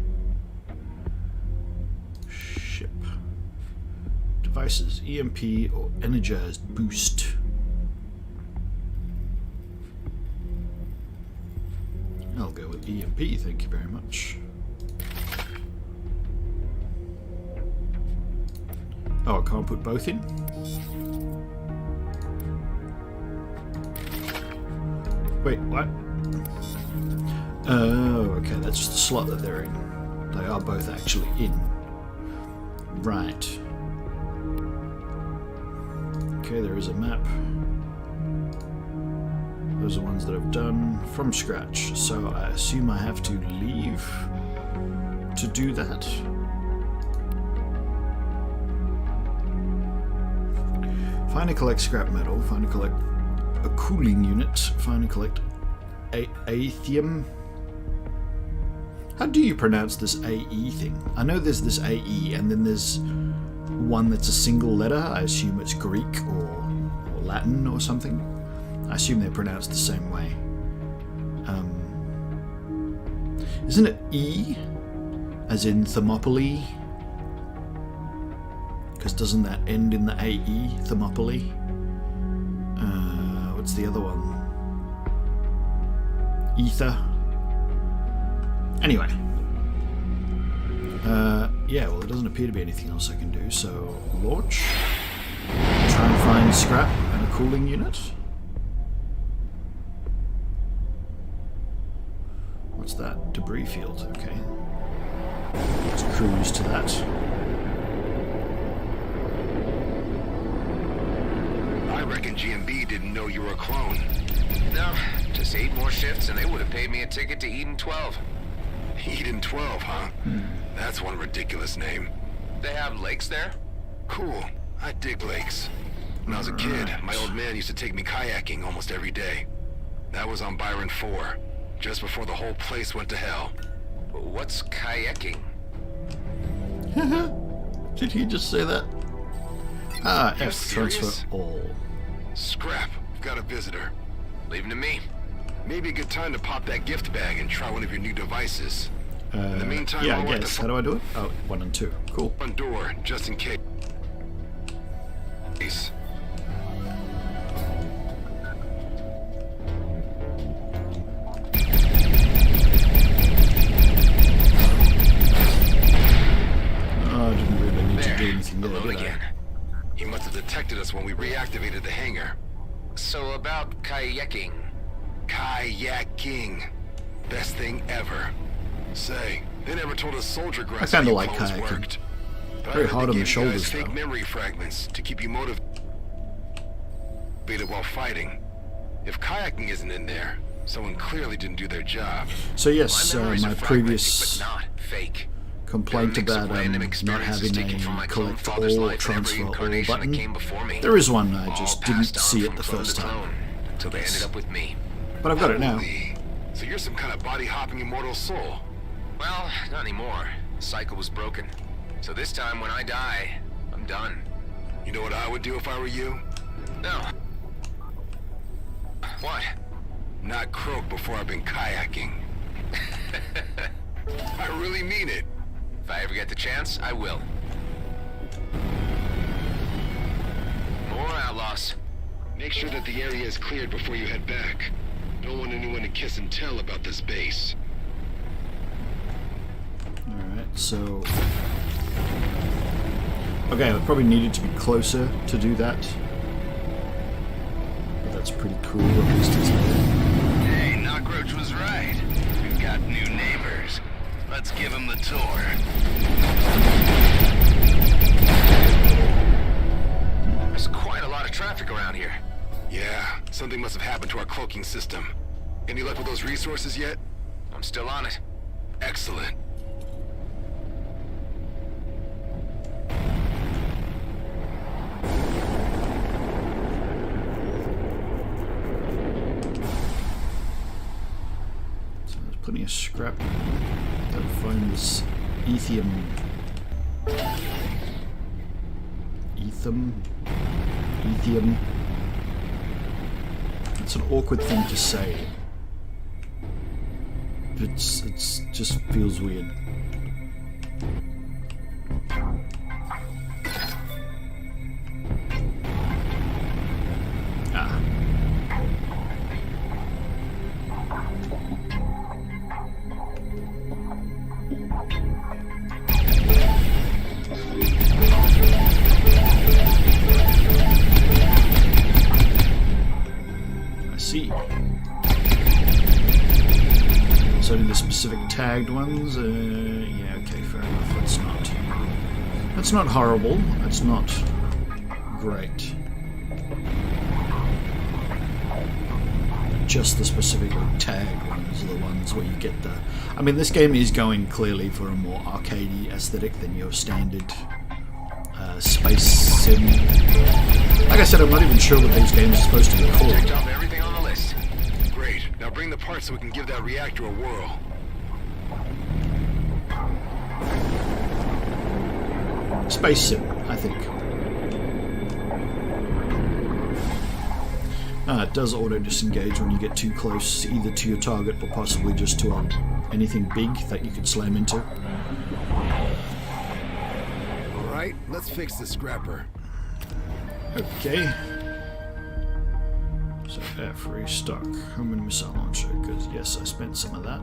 Speaker 1: Ship. Devices, EMP or energized boost. I'll go with EMP, thank you very much. Oh, I can't put both in? Wait, what? Oh, okay, that's just the slot that they're in. They are both actually in. Right. Okay, there is a map. Those are ones that I've done from scratch, so I assume I have to leave to do that. Find and collect scrap metal, find and collect a cooling unit, find and collect aethium. How do you pronounce this AE thing? I know there's this AE and then there's one that's a single letter. I assume it's Greek or Latin or something. I assume they're pronounced the same way. Isn't it E as in Thermopylae? Because doesn't that end in the AE, Thermopylae? What's the other one? Ether? Anyway. Yeah, well, there doesn't appear to be anything else I can do, so launch. Try and find scrap and a cooling unit. What's that? Debris field, okay. Let's cruise to that.
Speaker 3: I reckon GMB didn't know you were a clone.
Speaker 4: No, just 8 more shifts and they would have paid me a ticket to Eden 12.
Speaker 3: Eden 12, huh? That's one ridiculous name.
Speaker 4: They have lakes there?
Speaker 3: Cool. I dig lakes. When I was a kid, my old man used to take me kayaking almost every day. That was on Byron 4, just before the whole place went to hell.
Speaker 4: What's kayaking?
Speaker 1: Did he just say that? Ah,
Speaker 3: You
Speaker 1: F,
Speaker 3: serious?
Speaker 1: transfer all.
Speaker 3: Scrap, we've got a visitor.
Speaker 4: Leave him to me.
Speaker 3: Maybe a good time to pop that gift bag and try one of your new devices. In the meantime,
Speaker 1: Yeah,
Speaker 3: I'll
Speaker 1: I
Speaker 3: work
Speaker 1: guess.
Speaker 3: the
Speaker 1: How do I do it? Oh, 1 and 2. Cool.
Speaker 3: front door, just in case.
Speaker 1: Oh, I didn't really need to do
Speaker 4: There,
Speaker 1: anything there,
Speaker 4: alone
Speaker 1: did I?
Speaker 4: again.
Speaker 3: He must have detected us when we reactivated the hangar.
Speaker 4: So about kayaking.
Speaker 3: Kayaking. Best thing ever. Say, they never told us soldier grass
Speaker 1: kinda
Speaker 3: how you
Speaker 1: like
Speaker 3: clones
Speaker 1: kayaking.
Speaker 3: worked. But
Speaker 1: Very
Speaker 3: I heard
Speaker 1: hard
Speaker 3: they
Speaker 1: on the
Speaker 3: gave you guys
Speaker 1: shoulders,
Speaker 3: fake
Speaker 1: though.
Speaker 3: memory fragments to keep you motivated while fighting. If kayaking isn't in there, someone clearly didn't do their job.
Speaker 1: So yes,
Speaker 4: memories
Speaker 1: my
Speaker 4: are fragmented,
Speaker 1: previous
Speaker 4: but not fake.
Speaker 1: complaint
Speaker 4: They're a mix of
Speaker 1: about
Speaker 4: random
Speaker 1: not
Speaker 4: experiences
Speaker 1: having
Speaker 4: taken from my
Speaker 1: a
Speaker 4: clone
Speaker 1: collect
Speaker 4: father's
Speaker 1: all,
Speaker 4: life and every
Speaker 1: transfer all
Speaker 4: incarnation that
Speaker 1: button.
Speaker 4: came before me.
Speaker 1: There is one, I
Speaker 4: All
Speaker 1: just
Speaker 4: passed
Speaker 1: didn't
Speaker 4: on
Speaker 1: see it
Speaker 4: from
Speaker 1: the
Speaker 4: clone
Speaker 1: first
Speaker 4: to
Speaker 1: time.
Speaker 4: clone, till they ended up with me.
Speaker 1: But I've got it now.
Speaker 3: Holy. So you're some kind of body-hopping immortal soul.
Speaker 4: Well, not anymore. The cycle was broken. So this time when I die, I'm done.
Speaker 3: You know what I would do if I were you?
Speaker 4: No. What?
Speaker 3: Not croak before I've been kayaking. I really mean it.
Speaker 4: If I ever get the chance, I will. More outlaws.
Speaker 3: Make sure that the area is cleared before you head back. Don't want anyone to kiss and tell about this base.
Speaker 1: Alright, so... Okay, I probably needed to be closer to do that. But that's pretty cool, at least it's there.
Speaker 9: Hey, Knockroach was right. We've got new neighbors. Let's give them the tour.
Speaker 4: There's quite a lot of traffic around here.
Speaker 3: Yeah, some
Speaker 10: Something must have happened to our cloaking system. Any luck with those resources yet?
Speaker 4: I'm still on it.
Speaker 10: Excellent.
Speaker 1: So there's plenty of scrap. Gotta find this ethium. Ethium. It's an awkward thing to say. It's just feels weird. Ah. See. It's only the specific tagged ones. Yeah, okay, fair enough. That's not horrible. That's not great. Just the specific tagged ones are the ones where you get the. I mean, this game is going clearly for a more arcadey aesthetic than your standard space sim. Like I said, I'm not even sure what these games are supposed to be called.
Speaker 4: Checked off everything on the list.
Speaker 10: Great. Now bring the parts so we can give that reactor a whirl.
Speaker 1: Space sim, I think. It does auto-disengage when you get too close, either to your target or possibly just to anything big that you could slam into.
Speaker 6: Alright, let's fix the scrapper.
Speaker 1: Okay. So air-free stock. Homing missile launcher, because yes, I spent some of that.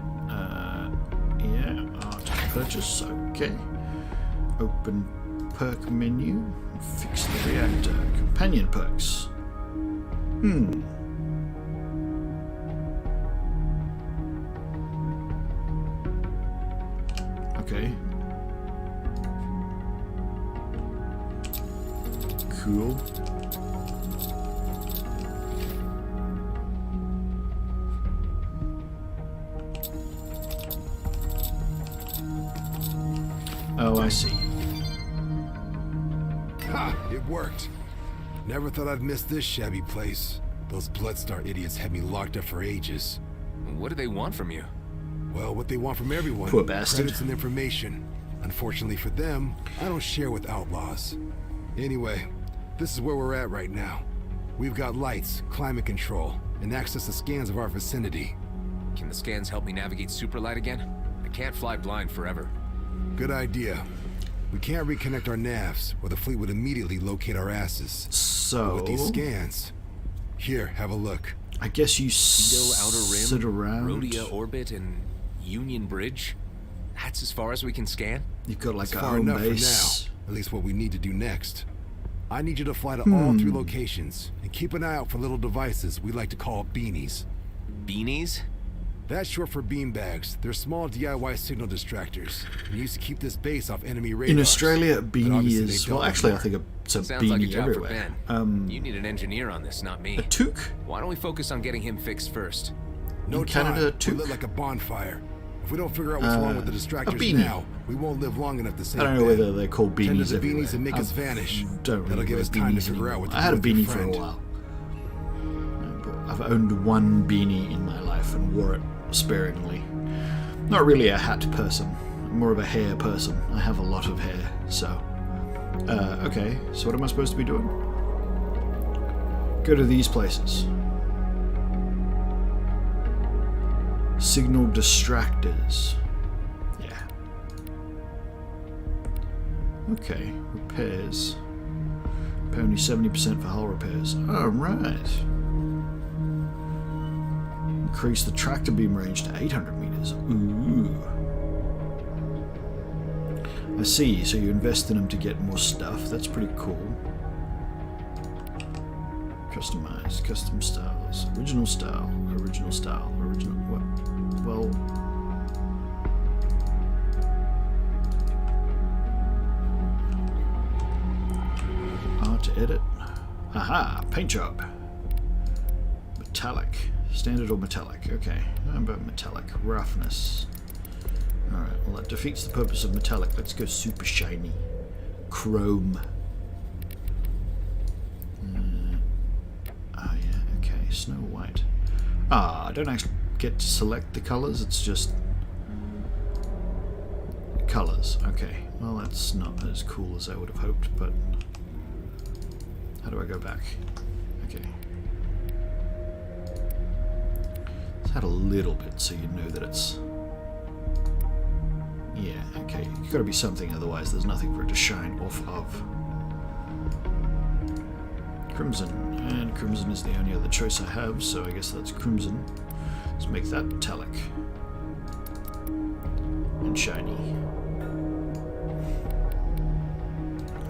Speaker 1: Yeah, to purchase. Okay. Open perk menu. Fix the reactor. Companion perks. Okay. Cool. Oh, I see.
Speaker 6: Ha! It worked. Never thought I'd miss this shabby place. Those Bloodstar idiots had me locked up for ages.
Speaker 7: What do they want from you?
Speaker 6: Well, what they want from everyone.
Speaker 1: Poor bastard.
Speaker 6: Credits and information. Unfortunately for them, I don't share with outlaws. Anyway, this is where we're at right now. We've got lights, climate control, and access to scans of our vicinity.
Speaker 7: Can the scans help me navigate Superlight again? I can't fly blind forever.
Speaker 6: Good idea. We can't reconnect our navs, or the fleet would immediately locate our asses.
Speaker 1: So
Speaker 6: But with these scans, here, have a look.
Speaker 1: I guess you
Speaker 7: Outer Rim,
Speaker 1: sit around.
Speaker 7: Rhodia Orbit, and Union Bridge? That's as far as we can scan?
Speaker 1: You've got like
Speaker 6: It's
Speaker 1: a
Speaker 6: far
Speaker 1: home
Speaker 6: enough
Speaker 1: base.
Speaker 6: for now. At least what we need to do next. I need you to fly to all 3 locations, and keep an eye out for little devices we like to call beanies.
Speaker 7: Beanies?
Speaker 6: That's short for beanbags. They're small DIY signal distractors, and used to keep this base off enemy radars.
Speaker 1: In Australia, a
Speaker 6: But
Speaker 1: beanie
Speaker 6: obviously they
Speaker 1: is...
Speaker 6: don't
Speaker 1: Well, actually, I
Speaker 6: anymore.
Speaker 1: think it's a
Speaker 7: Sounds like a
Speaker 1: beanie
Speaker 7: job
Speaker 1: everywhere.
Speaker 7: for Ben. You need an engineer on this, not me.
Speaker 1: A toque?
Speaker 7: Why don't we focus on getting him fixed first?
Speaker 6: No
Speaker 1: in Canada,
Speaker 6: time.
Speaker 1: toque?
Speaker 6: We lit like a bonfire. If we don't figure out what's wrong with the distractors
Speaker 1: beanie.
Speaker 6: now, we won't live long enough to save
Speaker 1: I don't know
Speaker 6: Ben.
Speaker 1: whether they're called
Speaker 6: Tend to
Speaker 1: beanies
Speaker 6: the
Speaker 1: everywhere.
Speaker 6: beanies and make us vanish.
Speaker 1: Don't really
Speaker 6: That'll give
Speaker 1: wear
Speaker 6: us time to
Speaker 1: beanies
Speaker 6: figure out
Speaker 1: anymore.
Speaker 6: what to
Speaker 1: I
Speaker 6: do
Speaker 1: had a
Speaker 6: with your
Speaker 1: beanie for a
Speaker 6: friend.
Speaker 1: while. I've owned one beanie in my life and wore it sparingly. Not really a hat person. I'm more of a hair person. I have a lot of hair, so... okay, so what am I supposed to be doing? Go to these places. Signal distractors. Yeah. Okay, repairs. Pay only 70% for hull repairs. Alright. Increase the tractor beam range to 800 meters. Ooh. I see, so you invest in them to get more stuff. That's pretty cool. Customize, custom styles, original style, original. What? Well, art to edit. Aha, paint job. metallic. Standard or metallic? Okay. How about metallic? Roughness. Alright, well that defeats the purpose of metallic. Let's go super shiny. Chrome. Oh yeah, okay. Snow White. I don't actually get to select the colours, it's just colours. Okay, well that's not as cool as I would have hoped, but how do I go back? Okay. Let's add a little bit so you know that it's... Yeah, okay. It's got to be something, otherwise there's nothing for it to shine off of. Crimson. And crimson is the only other choice I have, so I guess that's crimson. Let's make that metallic. And shiny.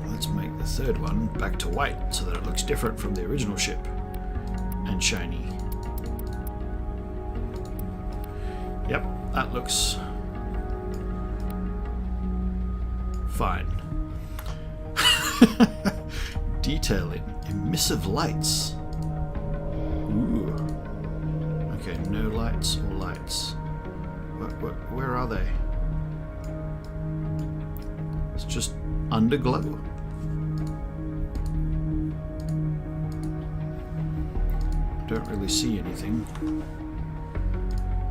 Speaker 1: Let's make the third one back to white, so that it looks different from the original ship. And shiny. Yep, that looks... fine. Detailing. Emissive lights. Ooh. Okay, no lights or lights. Where are they? It's just underglow. Don't really see anything.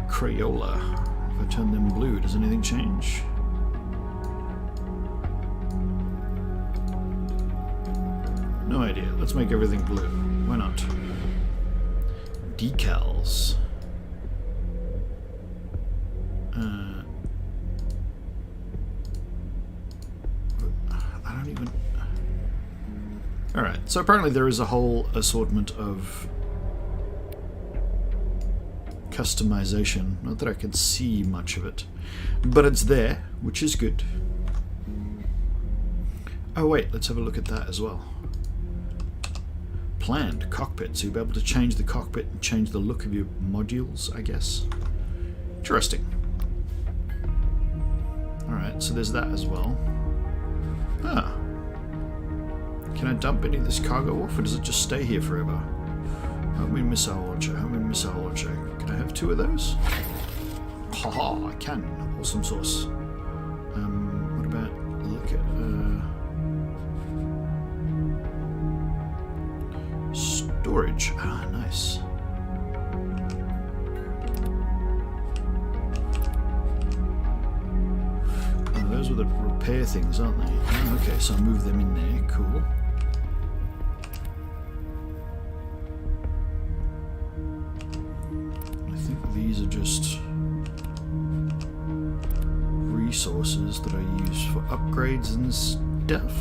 Speaker 1: Crayola. If I turn them blue, does anything change? No idea. Let's make everything blue. Why not? Decals. I don't even... Alright, so apparently there is a whole assortment of customization. Not that I can see much of it, but it's there, which is good. Oh wait, let's have a look at that as well. Planned cockpit, so you'll be able to change the cockpit and change the look of your modules, I guess. Interesting. Alright, so there's that as well. Ah. Can I dump any of this cargo off, or does it just stay here forever? Homing missile launcher, homing missile launcher. Can I have 2 of those? Haha, I can. Awesome sauce. What about, look at, storage. Ah, nice. Oh, those were the repair things, aren't they? Oh, okay, so I'll move them in there. Cool. I think these are just resources that I use for upgrades and stuff.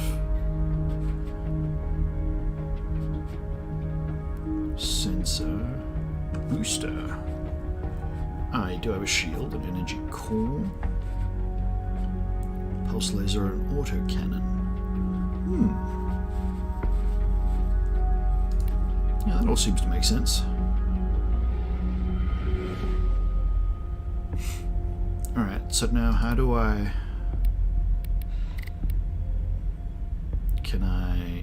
Speaker 1: Sensor. Booster. I do have a shield, an energy core. Pulse laser and autocannon. Yeah, that all seems to make sense. Alright, so now how do I... Can I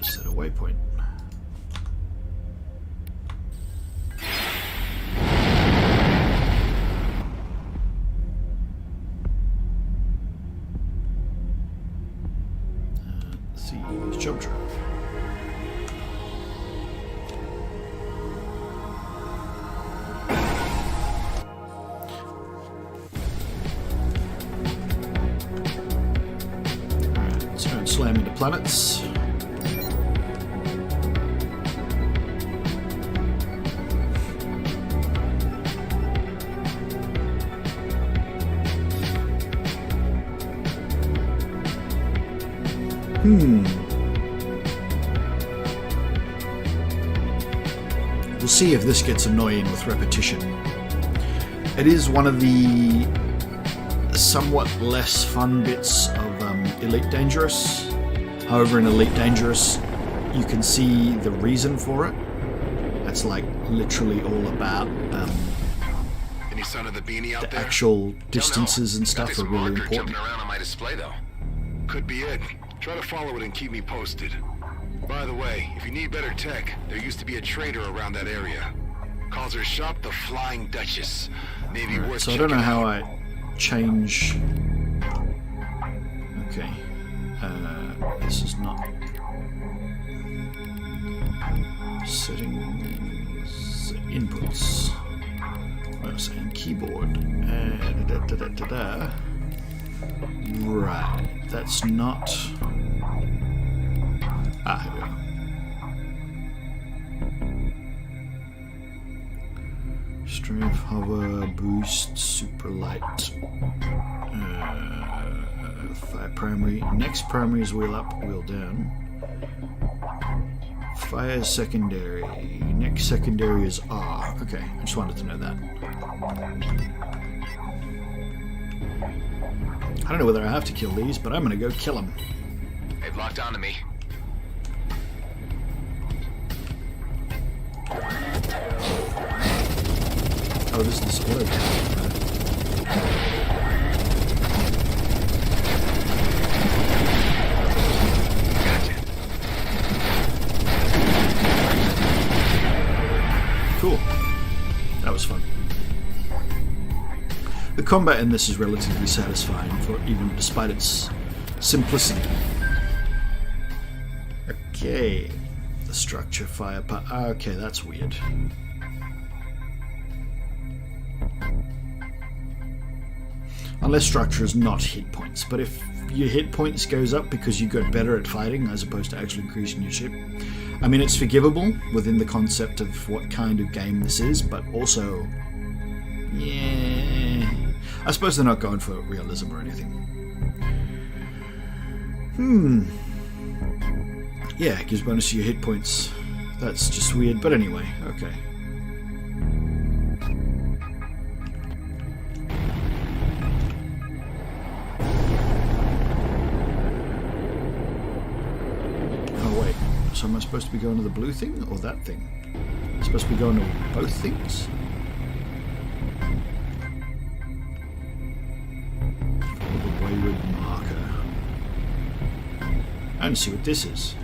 Speaker 1: set a waypoint? Jump drive. Alright, let's go and slam into planets. We'll see if this gets annoying with repetition. It is one of the somewhat less fun bits of Elite Dangerous. However, in Elite Dangerous, you can see the reason for it. It's like literally all about
Speaker 10: Any sign of the beanie out there?
Speaker 1: actual distances and stuff are really important.
Speaker 10: Jumping around on my display though. Could be it. Try to follow it and keep me posted. By the way, if you need better tech, there used to be a trader around that area. Calls her shop the Flying Duchess. Maybe worth
Speaker 1: so I don't know how
Speaker 10: out.
Speaker 1: I change. Okay, this is not settings, inputs. What am I saying? Keyboard. Right, that's not. Ah, here we go. Strength, hover, boost, super light. Fire primary. Next primary is wheel up, wheel down. Fire secondary. Next secondary is R. Okay, I just wanted to know that. I don't know whether I have to kill these, but I'm gonna go kill them.
Speaker 4: They've locked onto me.
Speaker 1: Oh, this is the split. Cool. That was fun. The combat in this is relatively satisfying, for even despite its simplicity. Okay. The structure, fire part. Okay, that's weird. Unless structure is not hit points, but if your hit points goes up because you got better at fighting as opposed to actually increasing your ship, I mean, it's forgivable within the concept of what kind of game this is, but also, yeah, I suppose they're not going for realism or anything. Yeah, it gives bonus to your hit points. That's just weird, but anyway, okay. So am I supposed to be going to the blue thing or that thing? I'm supposed to be going to both things? Follow the wayward marker. I don't see what this is.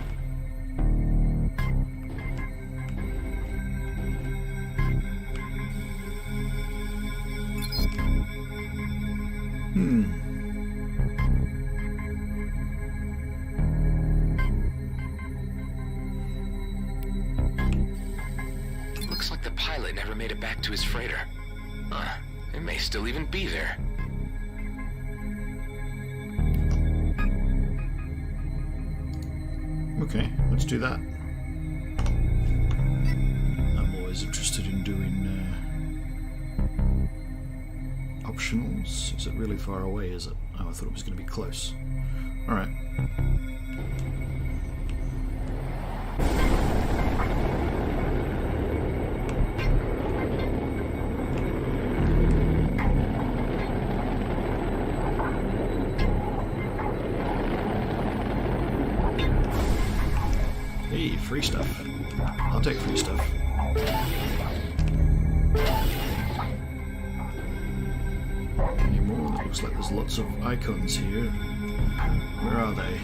Speaker 4: Never made it back to his freighter. It may still even be there.
Speaker 1: Okay, let's do that. I'm always interested in doing optionals. Is it really far away, is it? Oh, I thought it was going to be close. Alright. Free stuff. I'll take free stuff. Any more? It looks like there's lots of icons here. Where are they?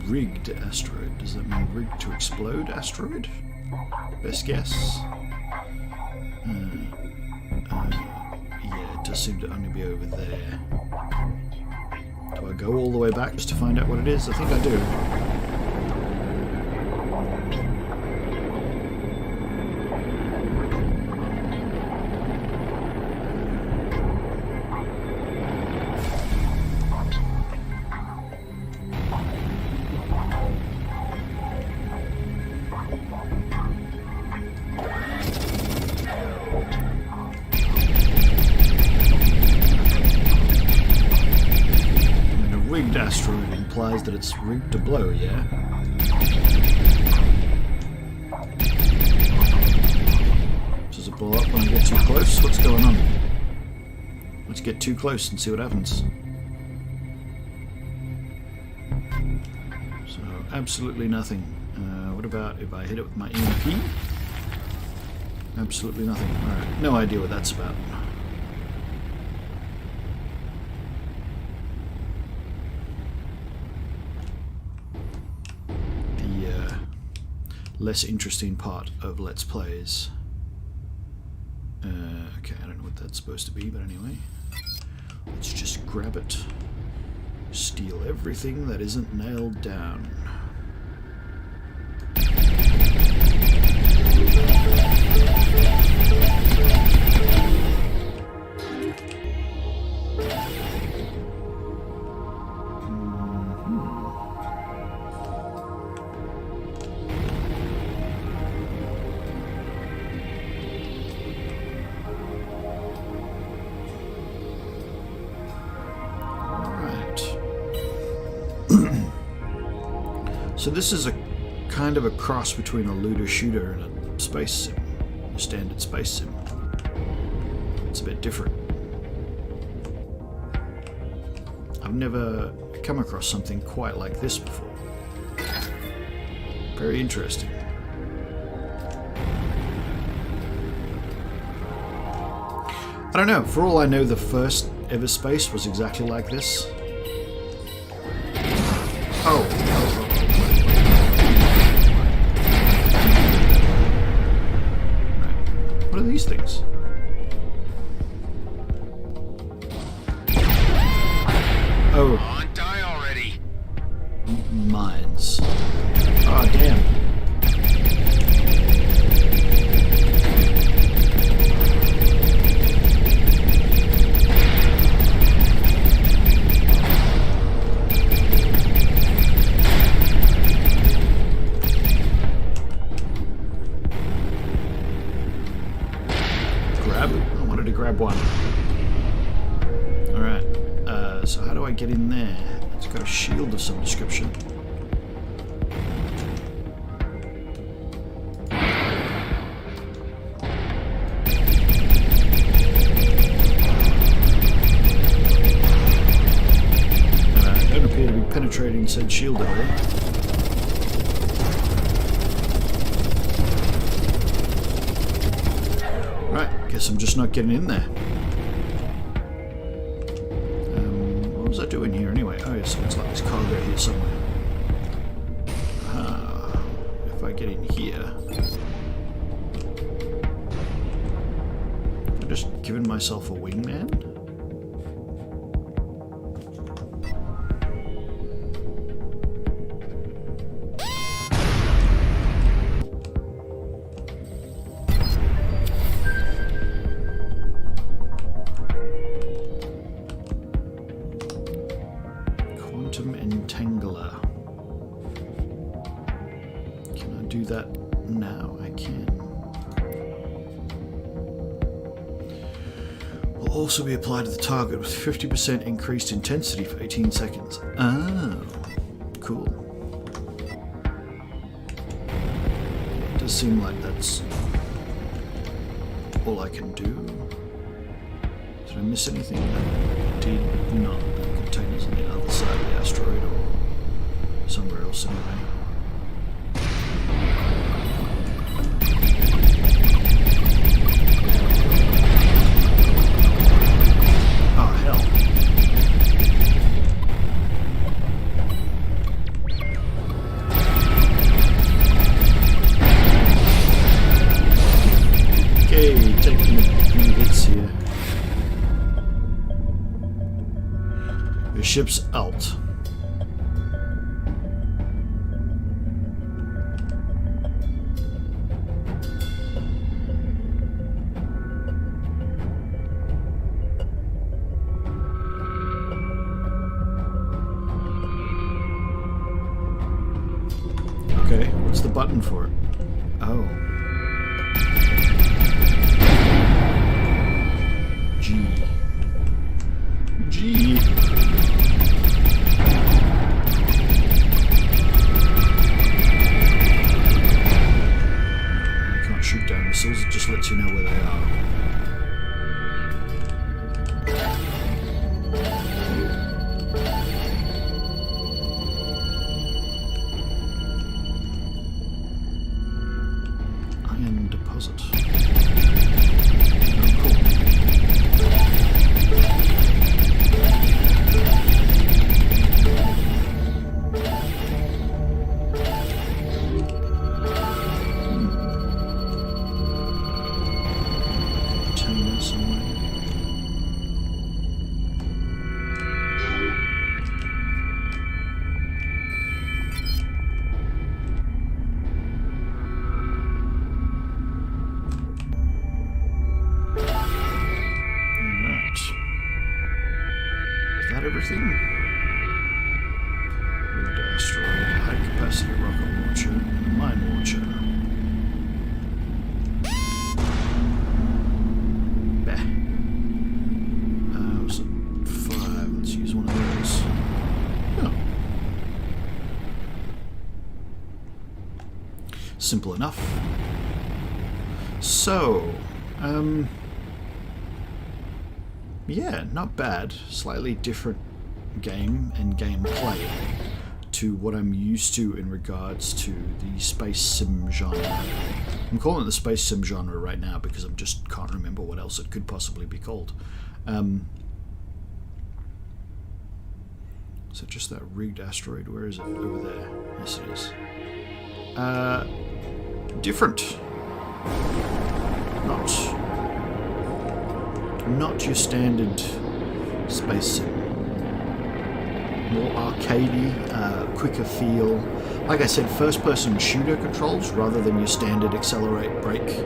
Speaker 1: Rigged asteroid. Does that mean rigged to explode asteroid? Best guess. Yeah, it does seem to only be over there. Do I go all the way back just to find out what it is? I think I do. Asteroid implies that it's rigged to blow, yeah? Does it blow up when I get too close? What's going on? Let's get too close and see what happens. So, absolutely nothing. What about if I hit it with my EMP? Absolutely nothing. Alright, no idea what that's about. The less interesting part of Let's Plays. Okay, I don't know what that's supposed to be, but anyway. Let's just grab it. Steal everything that isn't nailed down. So this is a kind of a cross between a looter-shooter and a space sim, a standard space sim. It's a bit different. I've never come across something quite like this before. Very interesting. I don't know, for all I know the first Everspace was exactly like this. Oh. What are these things? Oh.
Speaker 4: On, die already.
Speaker 1: Mines. Oh, damn. Grab one. Alright, so how do I get in there? It's got a shield of some description. Don't appear to be penetrating said shield area. Guess I'm just not getting in there. What was I doing here anyway? Oh yes, it's like this cargo here somewhere. If I get in here... I've just given myself a wingman? Entangler. Can I do that now? I can. Will also be applied to the target with 50% increased intensity for 18 seconds. Oh, cool. It does seem like that's all I can do. Did I miss anything? I did not. Containers on the other side of the asteroid or somewhere else anyway. Oh hell. Okay, taking a few hits here. The ship's out. Okay, what's the button for it? Oh. G. G. Shoot down missiles, it just lets you know where they are. was it? Oh, cool. Container somewhere. Everything. Red asteroid, high capacity rocket launcher, and mine launcher. Bah. Was it 5? Let's use one of those. Oh. Simple enough. So, yeah, not bad. Slightly different game and gameplay to what I'm used to in regards to the space sim genre. I'm calling it the space sim genre right now because I just can't remember what else it could possibly be called. So just that rigged asteroid, where is it? Over there. Yes, it is. Different. Not your standard space sim. More arcadey, quicker feel. Like I said, first-person shooter controls rather than your standard accelerate brake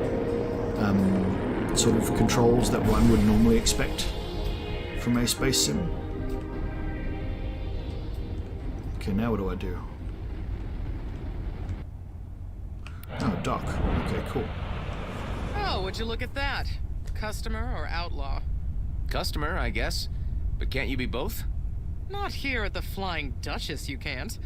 Speaker 1: sort of controls that one would normally expect from a space sim. Okay, now what do I do? Oh, dock. Okay, cool.
Speaker 2: Oh, would you look at that? Customer or outlaw?
Speaker 4: Customer, I guess. But can't you be both?
Speaker 2: Not here at the Flying Duchess, you can't.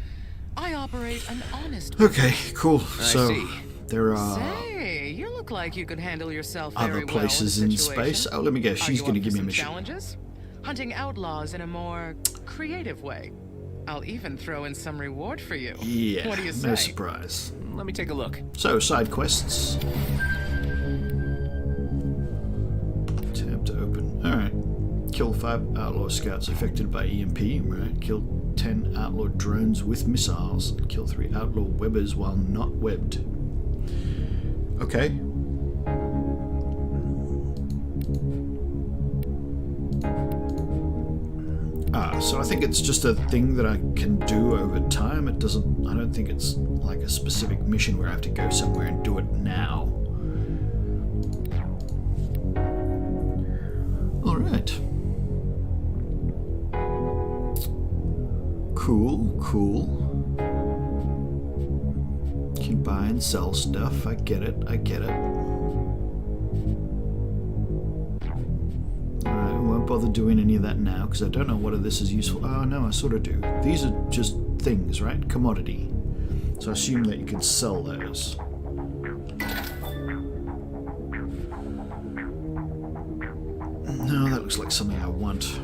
Speaker 2: I operate an honest
Speaker 1: Okay, cool.
Speaker 4: I
Speaker 1: So
Speaker 4: see.
Speaker 1: there are
Speaker 2: Say, you look like you could handle yourself very
Speaker 1: other
Speaker 2: well
Speaker 1: places
Speaker 2: in
Speaker 1: in
Speaker 2: a situation.
Speaker 1: space. Oh, let me guess.
Speaker 2: Are
Speaker 1: She's
Speaker 2: you
Speaker 1: going to
Speaker 2: up
Speaker 1: give
Speaker 2: for
Speaker 1: me a
Speaker 2: some
Speaker 1: mission.
Speaker 2: challenges? Hunting outlaws in a more creative way. I'll even throw in some reward for you.
Speaker 1: Yeah,
Speaker 2: What do you say?
Speaker 1: no surprise.
Speaker 4: Let me take a look.
Speaker 1: So, side quests. Tab to open. Alright. Kill 5 outlaw scouts affected by EMP. Right. Kill 10 outlaw drones with missiles. Kill 3 outlaw webbers while not webbed. Okay. So I think it's just a thing that I can do over time. I don't think it's like a specific mission where I have to go somewhere and do it now. Alright. Cool. Can buy and sell stuff. I get it. Won't bother doing any of that now because I don't know whether this is useful. Oh no, I sort of do. These are just things, right? Commodity. So I assume that you can sell those. No, that looks like something I want.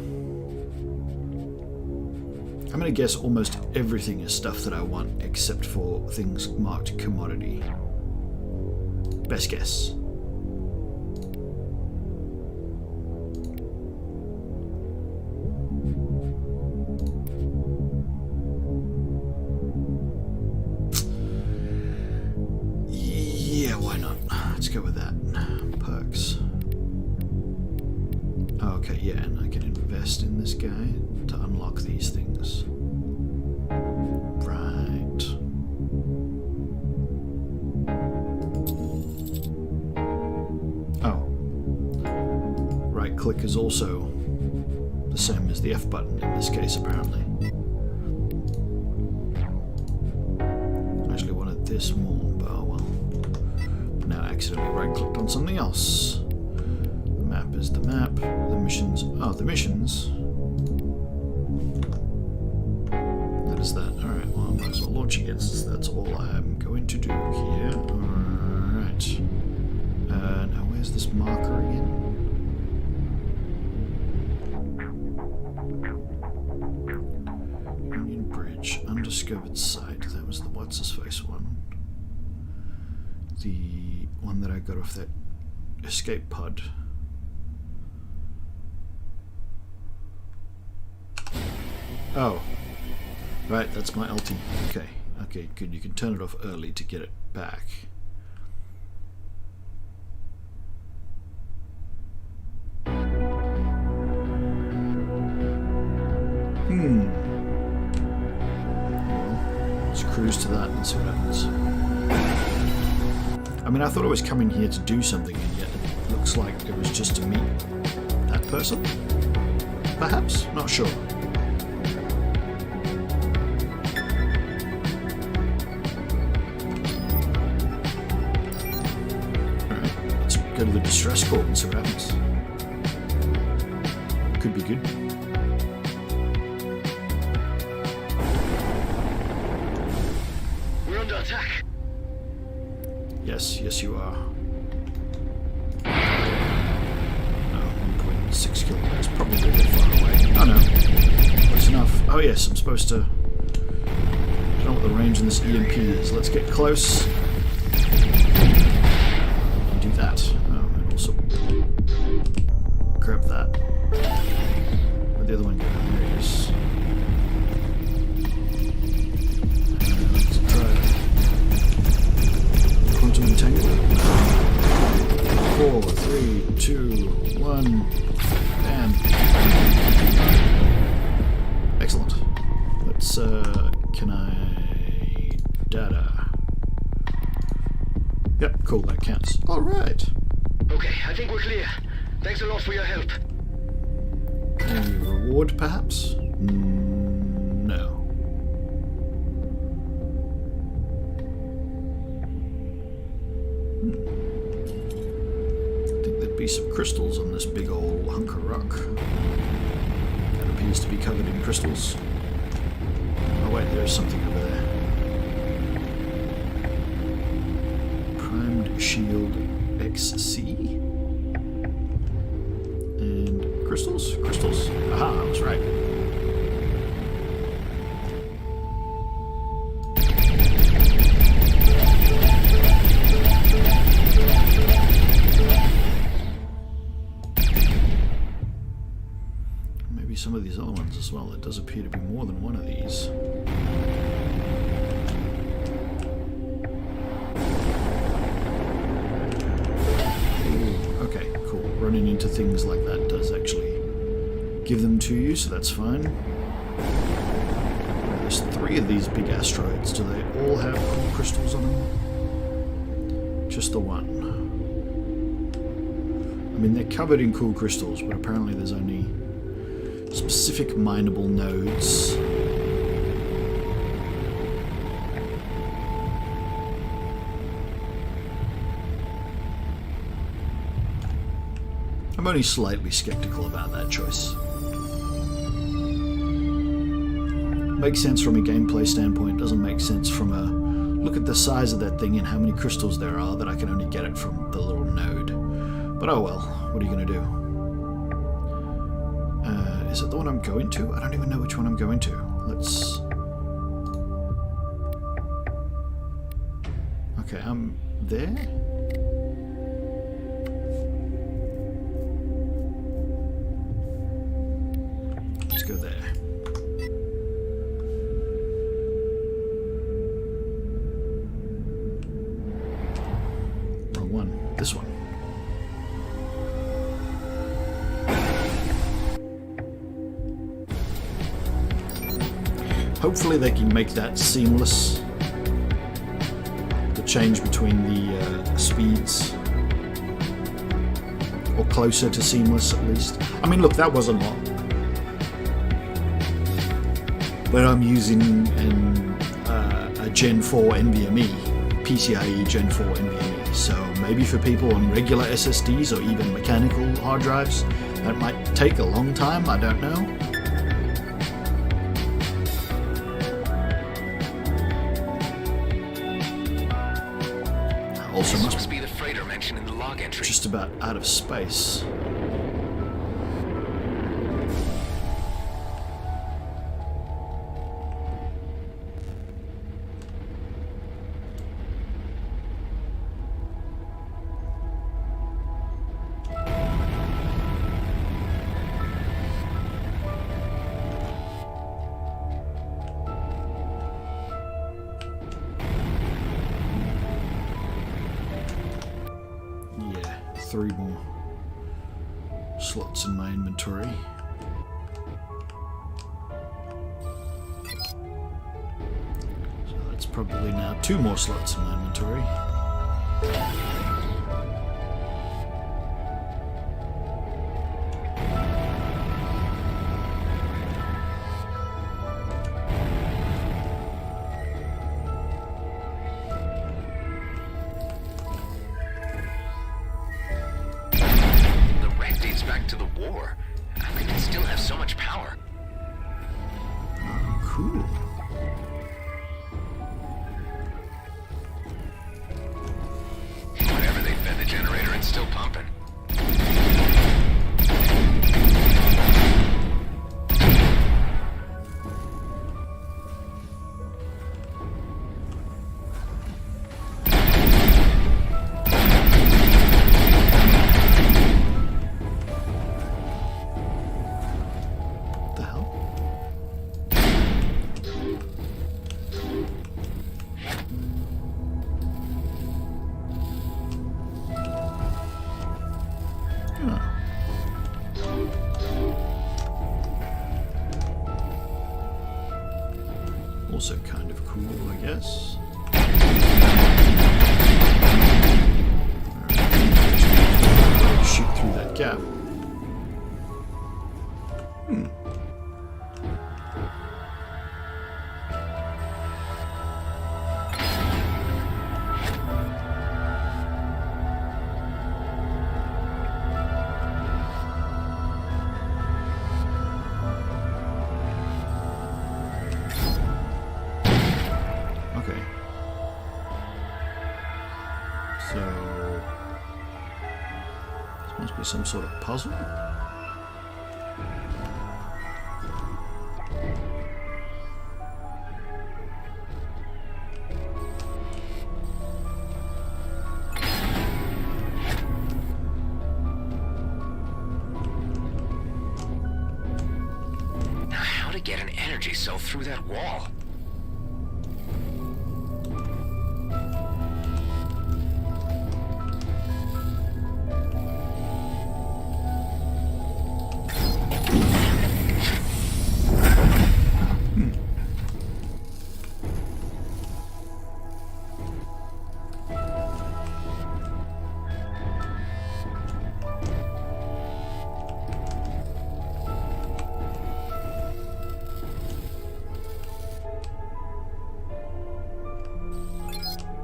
Speaker 1: I'm going to guess almost everything is stuff that I want except for things marked commodity. Best guess. Yeah, why not? Let's go with that. Perks. Okay, yeah, and I can invest in this guy to unlock these things. Right. Oh. Right click is also the same as the F button in this case, apparently. I actually wanted this more, but oh well. Now I accidentally right clicked on something else. The map is the map. The missions. Oh, the missions. That is that. Alright, well, I might as well launch again since that's all I'm going to do here. Alright. Now where's this marker again? Union Bridge. Undiscovered site. That was the what's-his-face one. the one that I got off that escape pod. Oh, right, that's my ulti. Okay, okay, good. You can turn it off early to get it back. Well, let's cruise to that and see what happens. I mean, I thought I was coming here to do something, and yet it looks like it was just to meet that person? Perhaps? Not sure. Alright, let's go to the distress call and see what happens. Could be good.
Speaker 3: We're under attack.
Speaker 1: Yes, yes you are. 1.6 kilometers, probably a bit far away. Oh no, close enough. Oh yes, I'm supposed to... I don't know what the range in this EMP is. Let's get close. And do that. Oh, and also grab that. Where'd the other one go? There it is. Let's try quantum entanglement. 4, 3, 2, 1, and excellent. Let's can I data? Yep, cool, that counts. Alright.
Speaker 3: Okay, I think we're clear. Thanks a lot for your help.
Speaker 1: A reward, perhaps? No. Be some crystals on this big old hunk of rock. That appears to be covered in crystals. Oh wait, there's something over there. Primed shield XC. And crystals? Crystals. Aha, I was right. Some of these other ones as well. It does appear to be more than one of these. Ooh, okay, cool. Running into things like that does actually give them to you, so that's fine. There's 3 of these big asteroids. Do they all have cool crystals on them? Just the one. I mean, they're covered in cool crystals, but apparently there's only specific mineable nodes. I'm only slightly skeptical about that choice. Makes sense from a gameplay standpoint, doesn't make sense from a look at the size of that thing and how many crystals there are that I can only get it from the little node. But oh well, what are you going to do? Is it the one I'm going to? I don't even know which one I'm going to. Let's... Okay, I'm there? Let's go there. Wrong one. This one. Hopefully they can make that seamless. The change between the speeds. Or closer to seamless at least. I mean look, that wasn't long. But I'm using a Gen 4 NVMe. PCIe Gen 4 NVMe. So maybe for people on regular SSDs or even mechanical hard drives, that might take a long time, I don't know. Also must
Speaker 4: be the freighter mentioned in the log entry.
Speaker 1: Just about out of space. 3 more slots in my inventory. So that's probably now 2 more slots in my inventory.
Speaker 4: Back to the war. How could it still have so much power?
Speaker 1: Oh, cool.
Speaker 4: Whatever they fed the generator, it's still pumping.
Speaker 1: Also kind of cool, I guess. Right. Shoot through that gap. Okay. So this must be some sort of puzzle.
Speaker 4: Now, how to get an energy cell through that wall?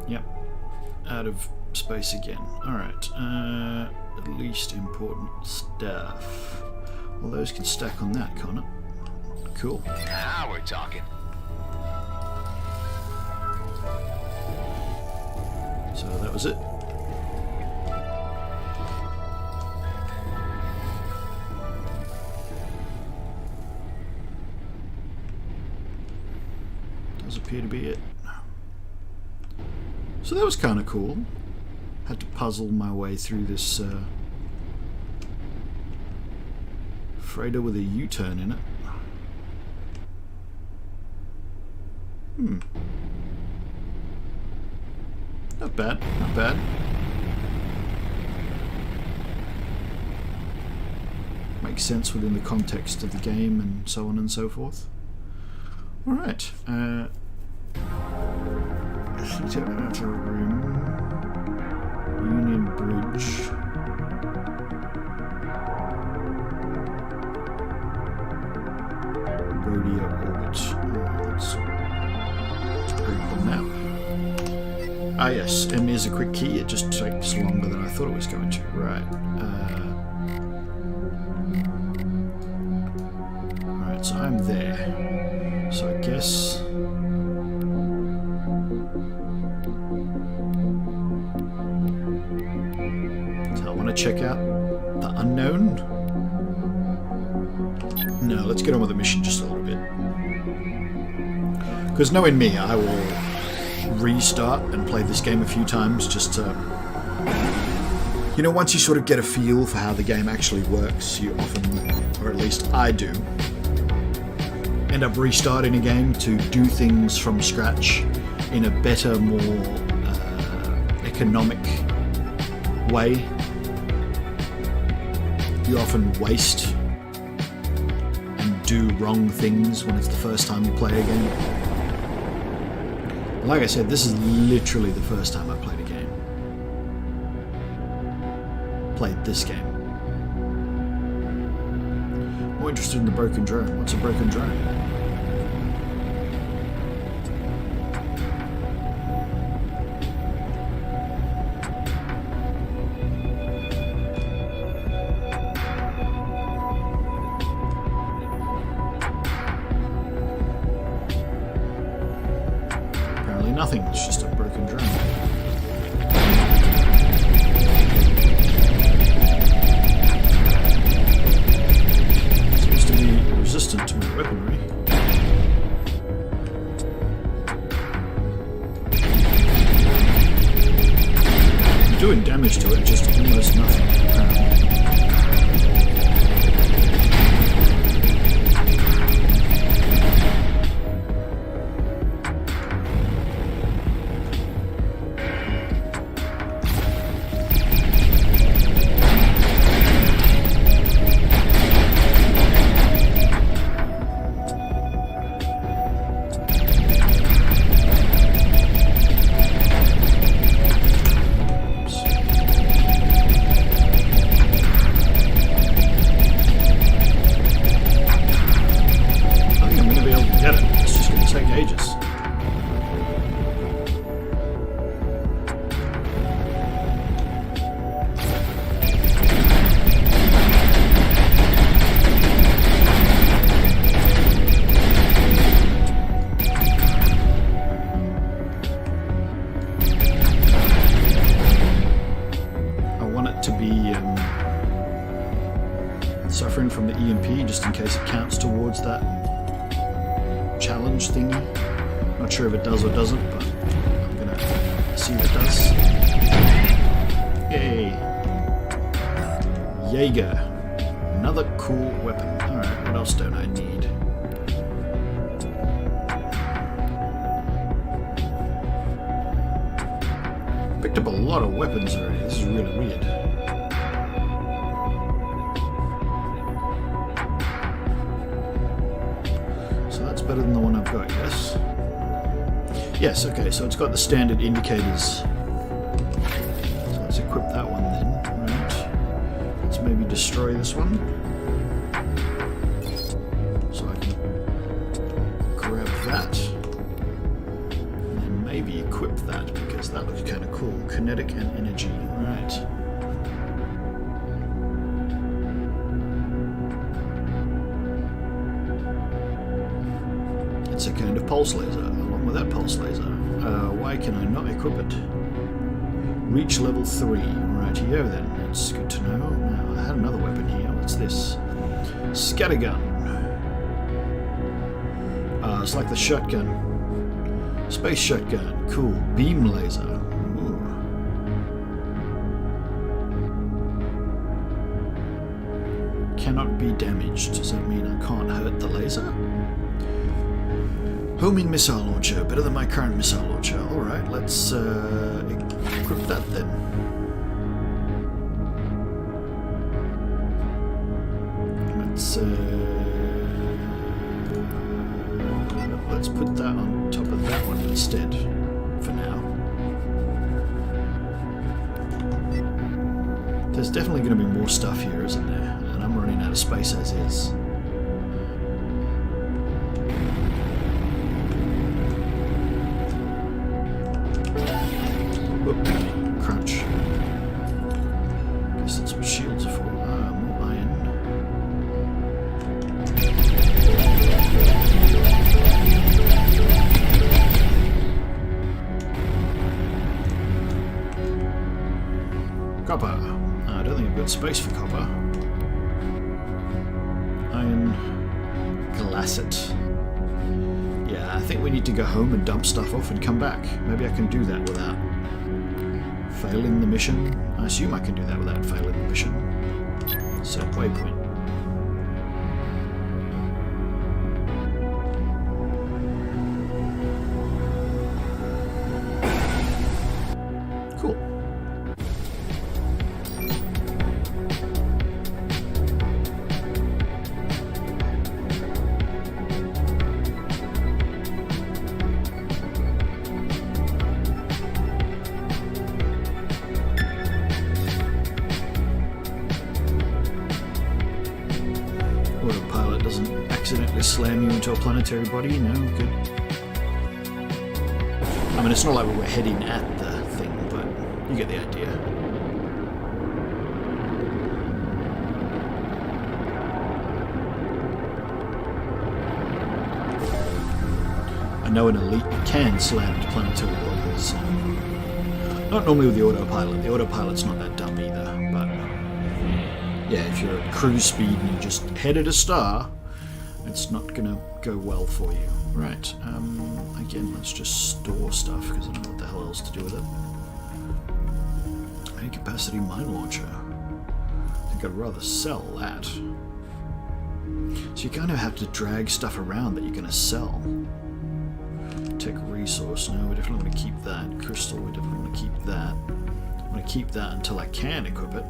Speaker 1: Yep. Out of space again. Alright. Least important stuff. Well, those can stack on that, can't it? Cool.
Speaker 4: Now we're talking.
Speaker 1: So that was it. Does appear to be it. So that was kind of cool. Had to puzzle my way through this freighter with a U-turn in it. Not bad, not bad. Makes sense within the context of the game and so on and so forth. Alright. Heater outer rim. Union Bridge. Rodeo Orbit. Let's bring it on now. Ah yes, M is a quick key, it just takes longer than I thought it was going to. Right. Alright, so I'm there. So I guess... So I want to check out the unknown. No, let's get on with the mission just a little bit. Because knowing me, I will restart and play this game a few times just to... You know, once you sort of get a feel for how the game actually works, you often, or at least I do, end up restarting a game to do things from scratch in a better, more economic way. you often waste and do wrong things when it's the first time you play a game. Like I said, this is literally the first time I played a game. Played this game. More interested in the broken drone. What's a broken drone? Nothing, it's just a broken drone. Seems to be resistant to my weaponry. I'm doing damage to it, just almost nothing, apparently. Suffering from the EMP, just in case it counts towards that challenge thingy. Not sure if it does or doesn't, but I'm gonna see if it does. Yay! Jaeger. Another cool weapon. Alright, what else don't I need? Picked up a lot of weapons already. This is really weird. Better than the one I've got, yes? Yes, okay, so it's got the standard indicators. So let's equip that one then, right? Let's maybe destroy this one. So I can grab that. And then maybe equip that, because that looks kind of cool. Kinetic and energy, right. It's a kind of pulse laser, along with that pulse laser. Why can I not equip it? Reach level 3. Rightio then, that's good to know. Now, I had another weapon here. What's this? Scattergun. It's like the shotgun. Space shotgun. Cool. Beam laser. Ooh. Cannot be damaged. Does that mean I can't hurt the laser? Homing missile launcher, better than my current missile launcher. Alright, let's equip that then. Let's put that on top of that one instead, for now. There's definitely going to be more stuff here, isn't there? And I'm running out of space as is. Crunch. Guess that's what shields are for. More iron. Copper. I don't think I've got space for copper. Iron. Glasset. Yeah, I think we need to go home and dump stuff off and come back. Maybe I can do that without failing the mission. I assume I can do that without failing the mission. Set waypoint. Cool. slam you into a planetary body? No, good. I mean, it's not like we were heading at the thing, but you get the idea. I know an elite can slam into planetary bodies. Not normally with the autopilot. The autopilot's not that dumb either, but yeah, if you're at cruise speed and you just head at a star, it's not gonna go well for you. Right, again, let's just store stuff because I don't know what the hell else to do with it. High capacity mine launcher. I think I'd rather sell that. So you kind of have to drag stuff around that you're gonna sell. Tech resource, no, we definitely want to keep that. Crystal, we definitely want to keep that. I want to keep that until I can equip it.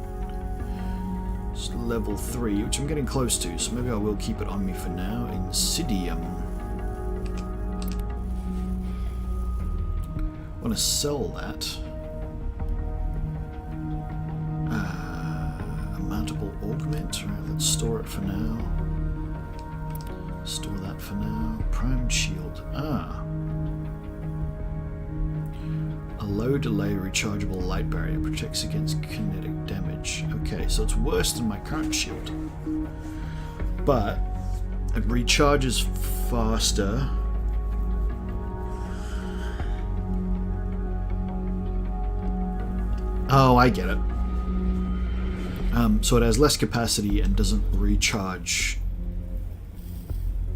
Speaker 1: It's level 3, which I'm getting close to, so maybe I will keep it on me for now. Insidium. I want to sell that. A mountable augment, right, let's store it for now. Store that for now. Primed shield. A low delay rechargeable light barrier protects against kinetic damage. Okay, so it's worse than my current shield. But it recharges faster. Oh, I get it. So it has less capacity and doesn't recharge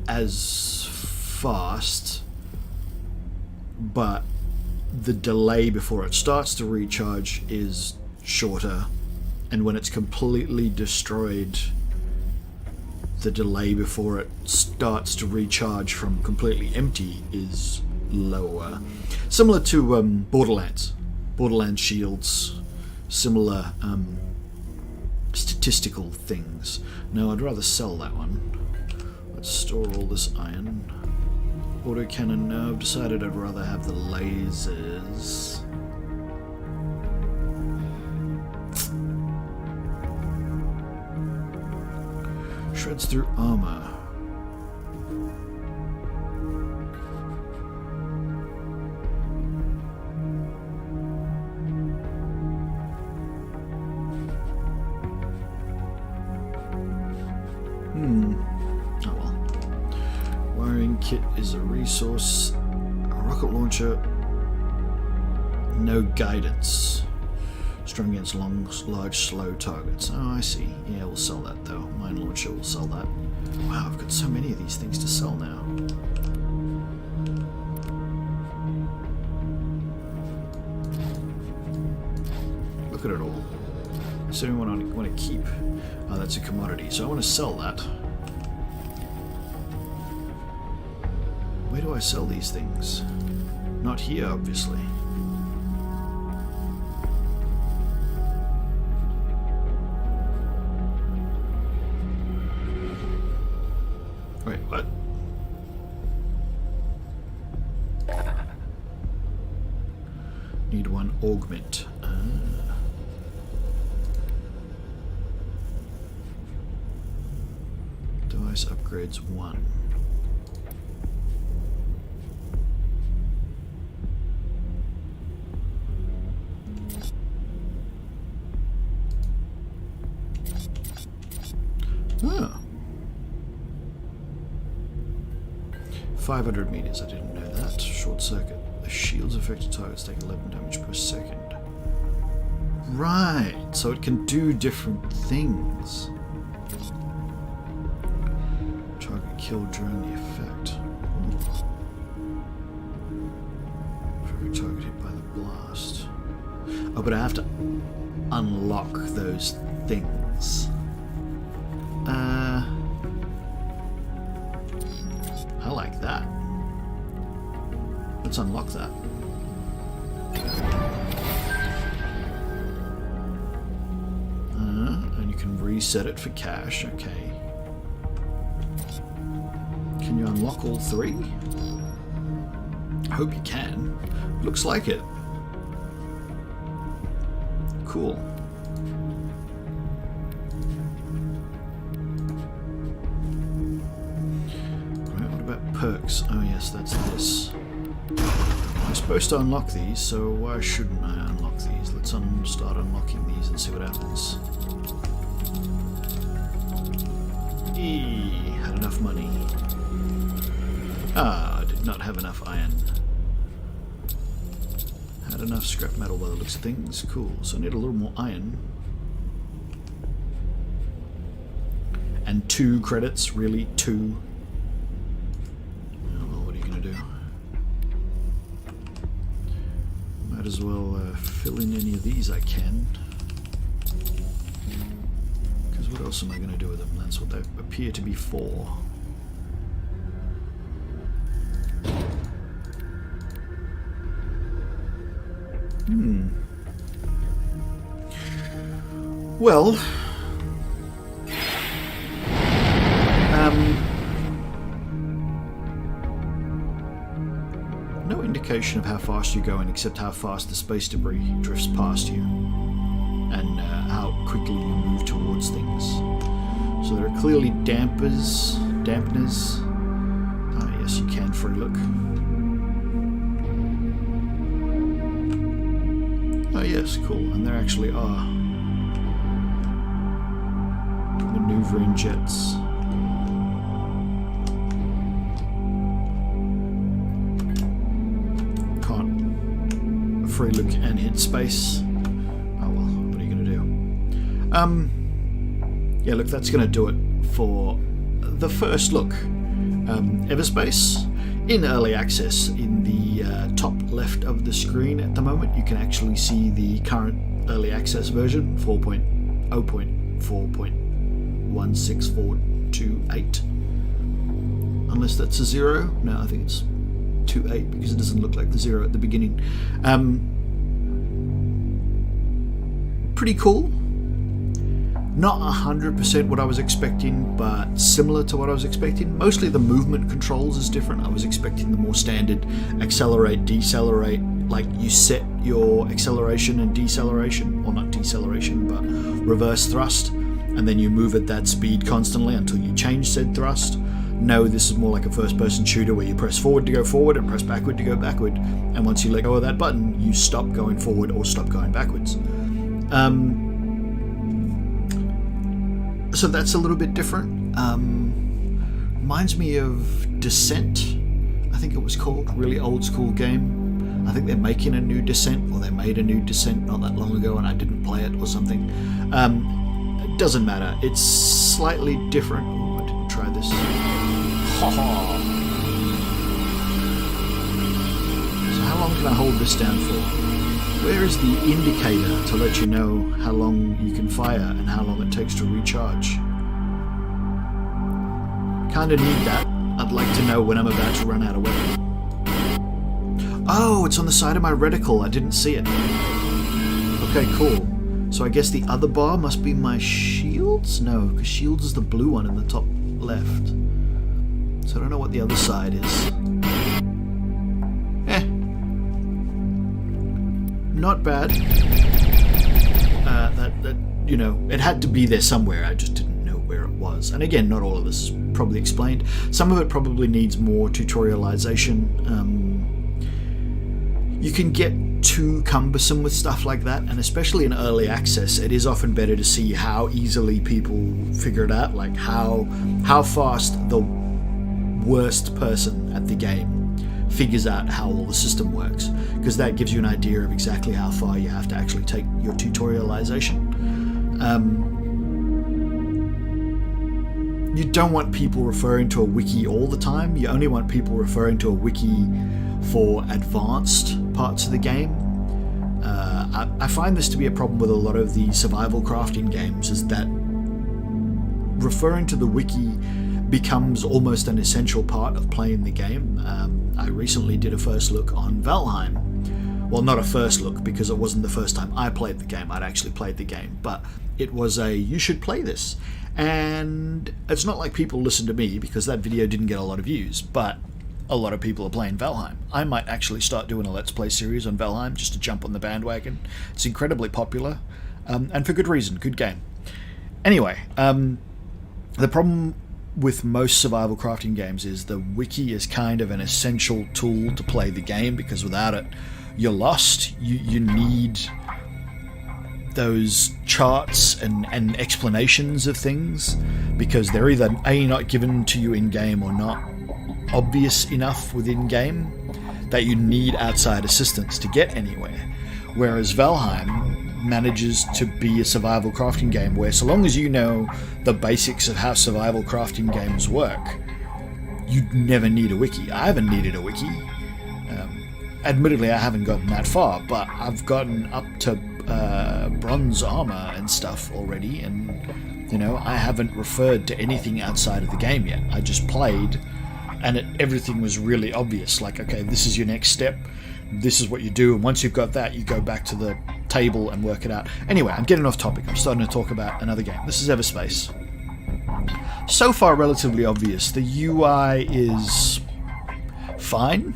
Speaker 1: as fast, but the delay before it starts to recharge is shorter, and when it's completely destroyed, the delay before it starts to recharge from completely empty is lower. Similar to Borderlands. Borderlands shields, similar statistical things. No, I'd rather sell that one. Let's store all this iron. Autocannon, no, I've decided I'd rather have the lasers. Shreds through armor. Oh well. Wiring kit is a resource. A rocket launcher. No guidance. Strong against large, slow targets. Oh, I see. Yeah, we'll sell that though. Mine launcher, we'll sell that. Wow, I've got so many of these things to sell now. Look at it all. So I want to keep. Oh, that's a commodity. So I want to sell that. Where do I sell these things? Not here, obviously. Wait, what? Need one augment. Device upgrades 1. Oh. 500 meters, I didn't know that. Short circuit. The shield's affected targets take 11 damage per second. Right, so it can do different things. Target killed during the effect. For every target hit by the blast. Oh, but I have to unlock those things. I like that. Let's unlock that. And you can reset it for cash, okay. Can you unlock all 3? I hope you can. Looks like it. Cool. perks. Oh yes, that's this. I'm supposed to unlock these, so why shouldn't I unlock these? Let's start unlocking these and see what happens. Had enough money. I did not have enough iron. Had enough scrap metal by the looks of things. Cool, so I need a little more iron. And 2 credits, really? 2? Oh, well, what are you going to do? Might as well fill in any of these I can. Because what else am I going to do with them? That's what they appear to be for. Well, no indication of how fast you're going except how fast the space debris drifts past you and how quickly you move towards things. So there are clearly dampeners. Ah, yes, you can free look. Oh yes, cool, and there actually are maneuvering jets. Can't free look and hit space. Oh well, what are you going to do? Yeah, look, that's going to do it for the first look. Everspace, in early access, in the top left of the screen at the moment, you can actually see the current early access version, 4.0.4.16428. Unless that's a 0. No, I think it's 2.8 because it doesn't look like the 0 at the beginning. Pretty cool. Not 100% what I was expecting, but similar to what I was expecting. Mostly the movement controls is different. I was expecting the more standard accelerate, decelerate, like you set your acceleration and deceleration, or not deceleration, but reverse thrust, and then you move at that speed constantly until you change said thrust. No, this is more like a first-person shooter where you press forward to go forward and press backward to go backward, and once you let go of that button, you stop going forward or stop going backwards. So that's a little bit different. Reminds me of Descent, I think it was called. Really old school game. I think they're making a new Descent, or they made a new Descent not that long ago and I didn't play it or something. It doesn't matter. It's slightly different. Ooh, I didn't try this. So how long can I hold this down for? Where is the indicator to let you know how long you can fire and how long it takes to recharge? Kinda need that. I'd like to know when I'm about to run out of weapon. Oh, it's on the side of my reticle. I didn't see it. Okay, cool. So I guess the other bar must be my shields? No, because shields is the blue one in the top left. So I don't know what the other side is. Not bad. That you know, it had to be there somewhere. I just didn't know where it was. And again, not all of this is probably explained. Some of it probably needs more tutorialization. You can get too cumbersome with stuff like that, and especially in early access, it is often better to see how easily people figure it out, like how fast the worst person at the game figures out how all the system works, because that gives you an idea of exactly how far you have to actually take your tutorialization. You don't want people referring to a wiki all the time. You only want people referring to a wiki for advanced parts of the game. I find this to be a problem with a lot of the survival crafting games, is that referring to the wiki becomes almost an essential part of playing the game. I recently did a first look on Valheim. Well, not a first look, because it wasn't the first time I played the game. I'd actually played the game, but it was a, you should play this. And it's not like people listen to me, because that video didn't get a lot of views, but a lot of people are playing Valheim. I might actually start doing a Let's Play series on Valheim just to jump on the bandwagon. It's incredibly popular, and for good reason, good game. Anyway, the problem with most survival crafting games is the wiki is kind of an essential tool to play the game, because without it, you're lost. You need those charts and explanations of things, because they're either A, not given to you in game, or not obvious enough within game that you need outside assistance to get anywhere. Whereas Valheim manages to be a survival crafting game where, so long as you know the basics of how survival crafting games work, you never need a wiki. I haven't needed a wiki. Admittedly, I haven't gotten that far, but I've gotten up to bronze armor and stuff already, and you know, I haven't referred to anything outside of the game yet. I just played, and everything was really obvious. Like, okay, this is your next step, this is what you do, and once you've got that, you go back to the table and work it out. Anyway, I'm getting off topic. I'm starting to talk about another game. This is Everspace. So far, relatively obvious. The UI is fine.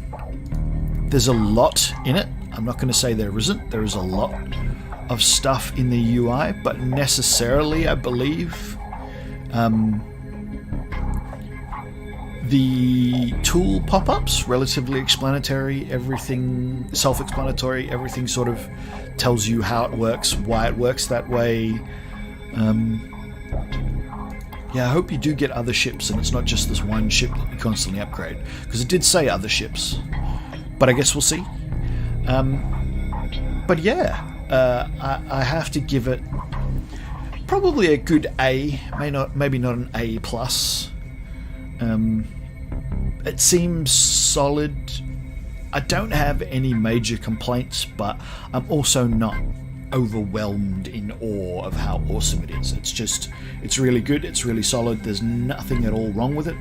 Speaker 1: There's a lot in it. I'm not going to say there isn't. There is a lot of stuff in the UI, but necessarily, I believe, the tool pop-ups, relatively explanatory, everything self-explanatory, everything sort of tells you how it works, why it works that way. Yeah, I hope you do get other ships and it's not just this one ship that you constantly upgrade, because it did say other ships, but I guess we'll see. But yeah, I have to give it probably a good A, maybe not an A+. It seems solid. I don't have any major complaints, but I'm also not overwhelmed in awe of how awesome it is. It's really good, it's really solid, there's nothing at all wrong with it,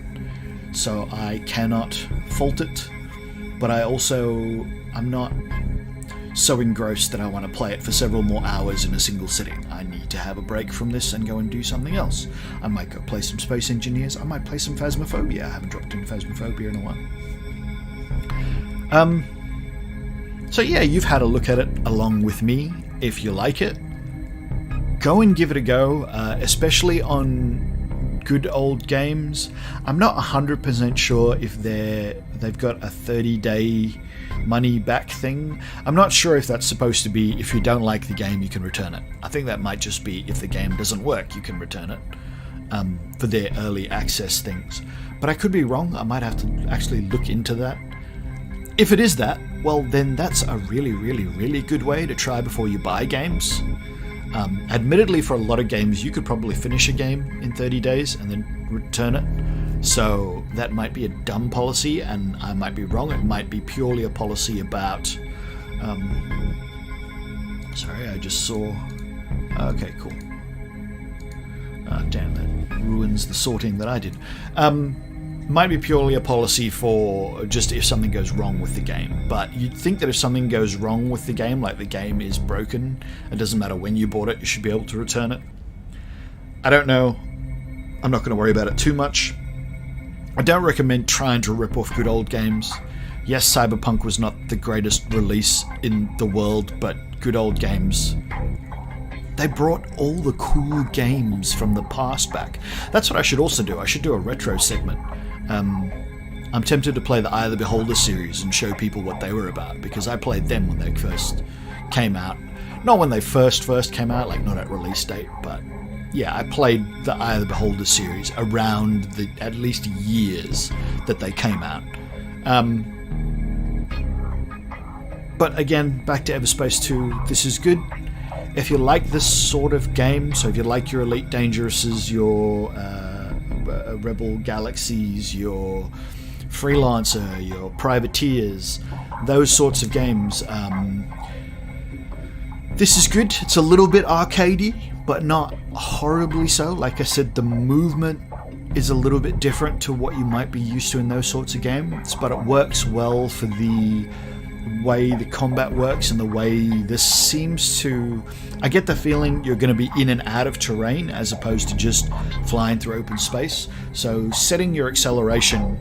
Speaker 1: so I cannot fault it, but I'm not so engrossed that I want to play it for several more hours in a single sitting. I need to have a break from this and go and do something else. I might go play some Space Engineers, I might play some Phasmophobia. I haven't dropped into Phasmophobia in a while. So yeah, you've had a look at it along with me. If you like it, go and give it a go, especially on good old games. I'm not 100% sure if they've got a 30-day money back thing. I'm not sure if that's supposed to be if you don't like the game you can return it. I think that might just be if the game doesn't work you can return it, for their early access things. But I could be wrong. I might have to actually look into that. If it is that, well then that's a really, really, really good way to try before you buy games. Admittedly, for a lot of games you could probably finish a game in 30 days and then return it. So that might be a dumb policy, and I might be wrong. It might be purely a policy about... sorry, I just saw... Okay, cool. Damn, that ruins the sorting that I did. Might be purely a policy for just if something goes wrong with the game. But you'd think that if something goes wrong with the game, like the game is broken, it doesn't matter when you bought it, you should be able to return it. I don't know. I'm not going to worry about it too much. I don't recommend trying to rip off good old games. Yes, Cyberpunk was not the greatest release in the world, but good old games. They brought all the cool games from the past back. That's what I should also do. I should do a retro segment. I'm tempted to play the Eye of the Beholder series and show people what they were about, because I played them when they first came out. Not when they first came out, like not at release date, but yeah, I played the Eye of the Beholder series around the at least years that they came out. But again, back to Everspace 2, this is good. If you like this sort of game, so if you like your Elite Dangerouses, your Rebel Galaxies, your Freelancer, your Privateers, those sorts of games, this is good. It's a little bit arcadey, but not horribly so. Like I said, the movement is a little bit different to what you might be used to in those sorts of games, but it works well for the way the combat works and the way this seems to... I get the feeling you're going to be in and out of terrain as opposed to just flying through open space. So setting your acceleration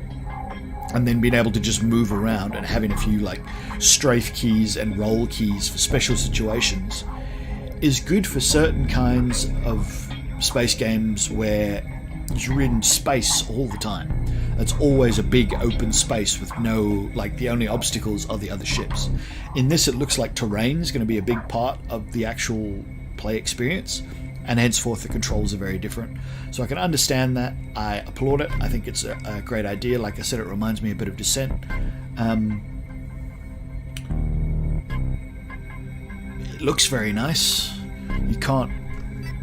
Speaker 1: and then being able to just move around and having a few like strafe keys and roll keys for special situations is good for certain kinds of space games where You're in space all the time. It's always a big open space with no, like, the only obstacles are the other ships. In this, it looks like terrain is going to be a big part of the actual play experience, and henceforth the controls are very different. So I can understand that. I applaud it. I think it's a great idea. Like I said, it reminds me a bit of Descent. It looks very nice. You can't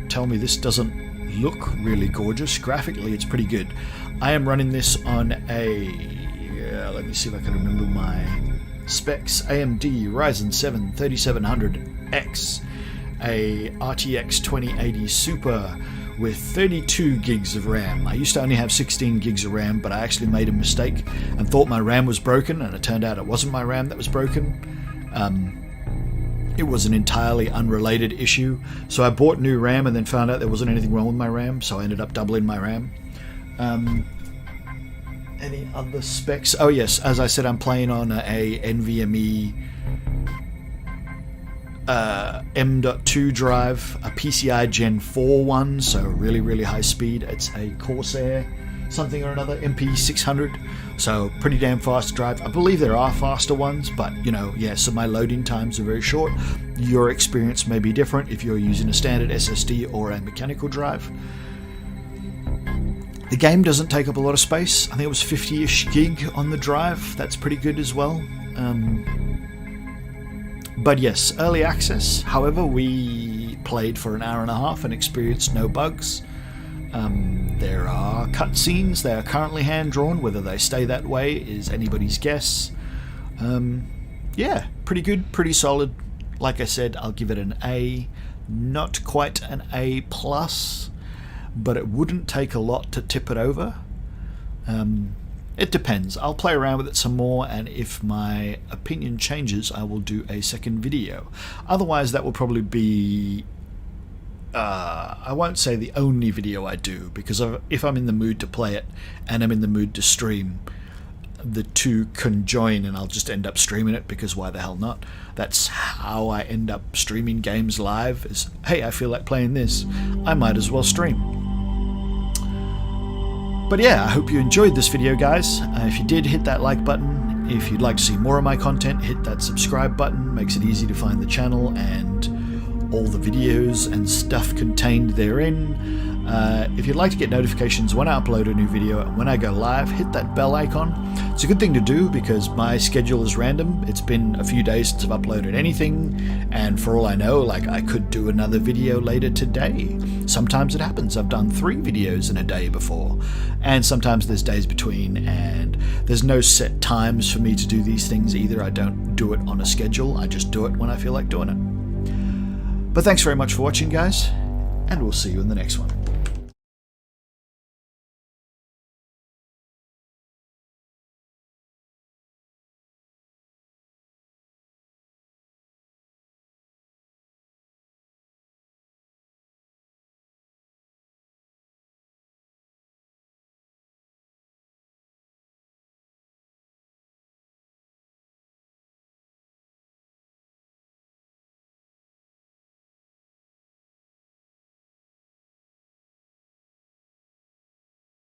Speaker 1: tell me this doesn't look really gorgeous. Graphically, it's pretty good. I am running this on a, let me see if I can remember my specs, AMD Ryzen 7 3700X, a RTX 2080 Super with 32 gigs of RAM. I used to only have 16 gigs of RAM, but I actually made a mistake and thought my RAM was broken, and it turned out it wasn't my RAM that was broken. It was an entirely unrelated issue. So I bought new RAM and then found out there wasn't anything wrong with my RAM, so I ended up doubling my RAM. Any other specs? Oh yes, as I said, I'm playing on a NVMe M.2 drive, a PCI Gen 4 one, so really high speed. It's a Corsair something or another, MP600, so pretty damn fast drive. I believe there are faster ones, but you know, yeah, so my loading times are very short. Your experience may be different if you're using a standard SSD or a mechanical drive. The game doesn't take up a lot of space. I think it was 50-ish gig on the drive. That's pretty good as well. But yes, early access. However, we played for an hour and a half and experienced no bugs. There are cutscenes. They are currently hand-drawn. Whether they stay that way is anybody's guess. Yeah, pretty good, pretty solid. Like I said, I'll give it an A. Not quite an A+, but it wouldn't take a lot to tip it over. It depends. I'll play around with it some more, and if my opinion changes, I will do a second video. Otherwise, that will probably be... I won't say the only video I do, because if I'm in the mood to play it and I'm in the mood to stream, the two conjoin and I'll just end up streaming it, because why the hell not? That's how I end up streaming games live, is, hey, I feel like playing this, I might as well stream. But yeah, I hope you enjoyed this video, guys. If you did, hit that like button. If you'd like to see more of my content, hit that subscribe button. Makes it easy to find the channel and all the videos and stuff contained therein. If you'd like to get notifications when I upload a new video and when I go live, hit that bell icon. It's a good thing to do because my schedule is random. It's been a few days since I've uploaded anything, and for all I know, like, I could do another video later today. Sometimes it happens. I've done 3 videos in a day before, and sometimes there's days between, and there's no set times for me to do these things either. I don't do it on a schedule. I just do it when I feel like doing it. But thanks very much for watching, guys, and we'll see you in the next one.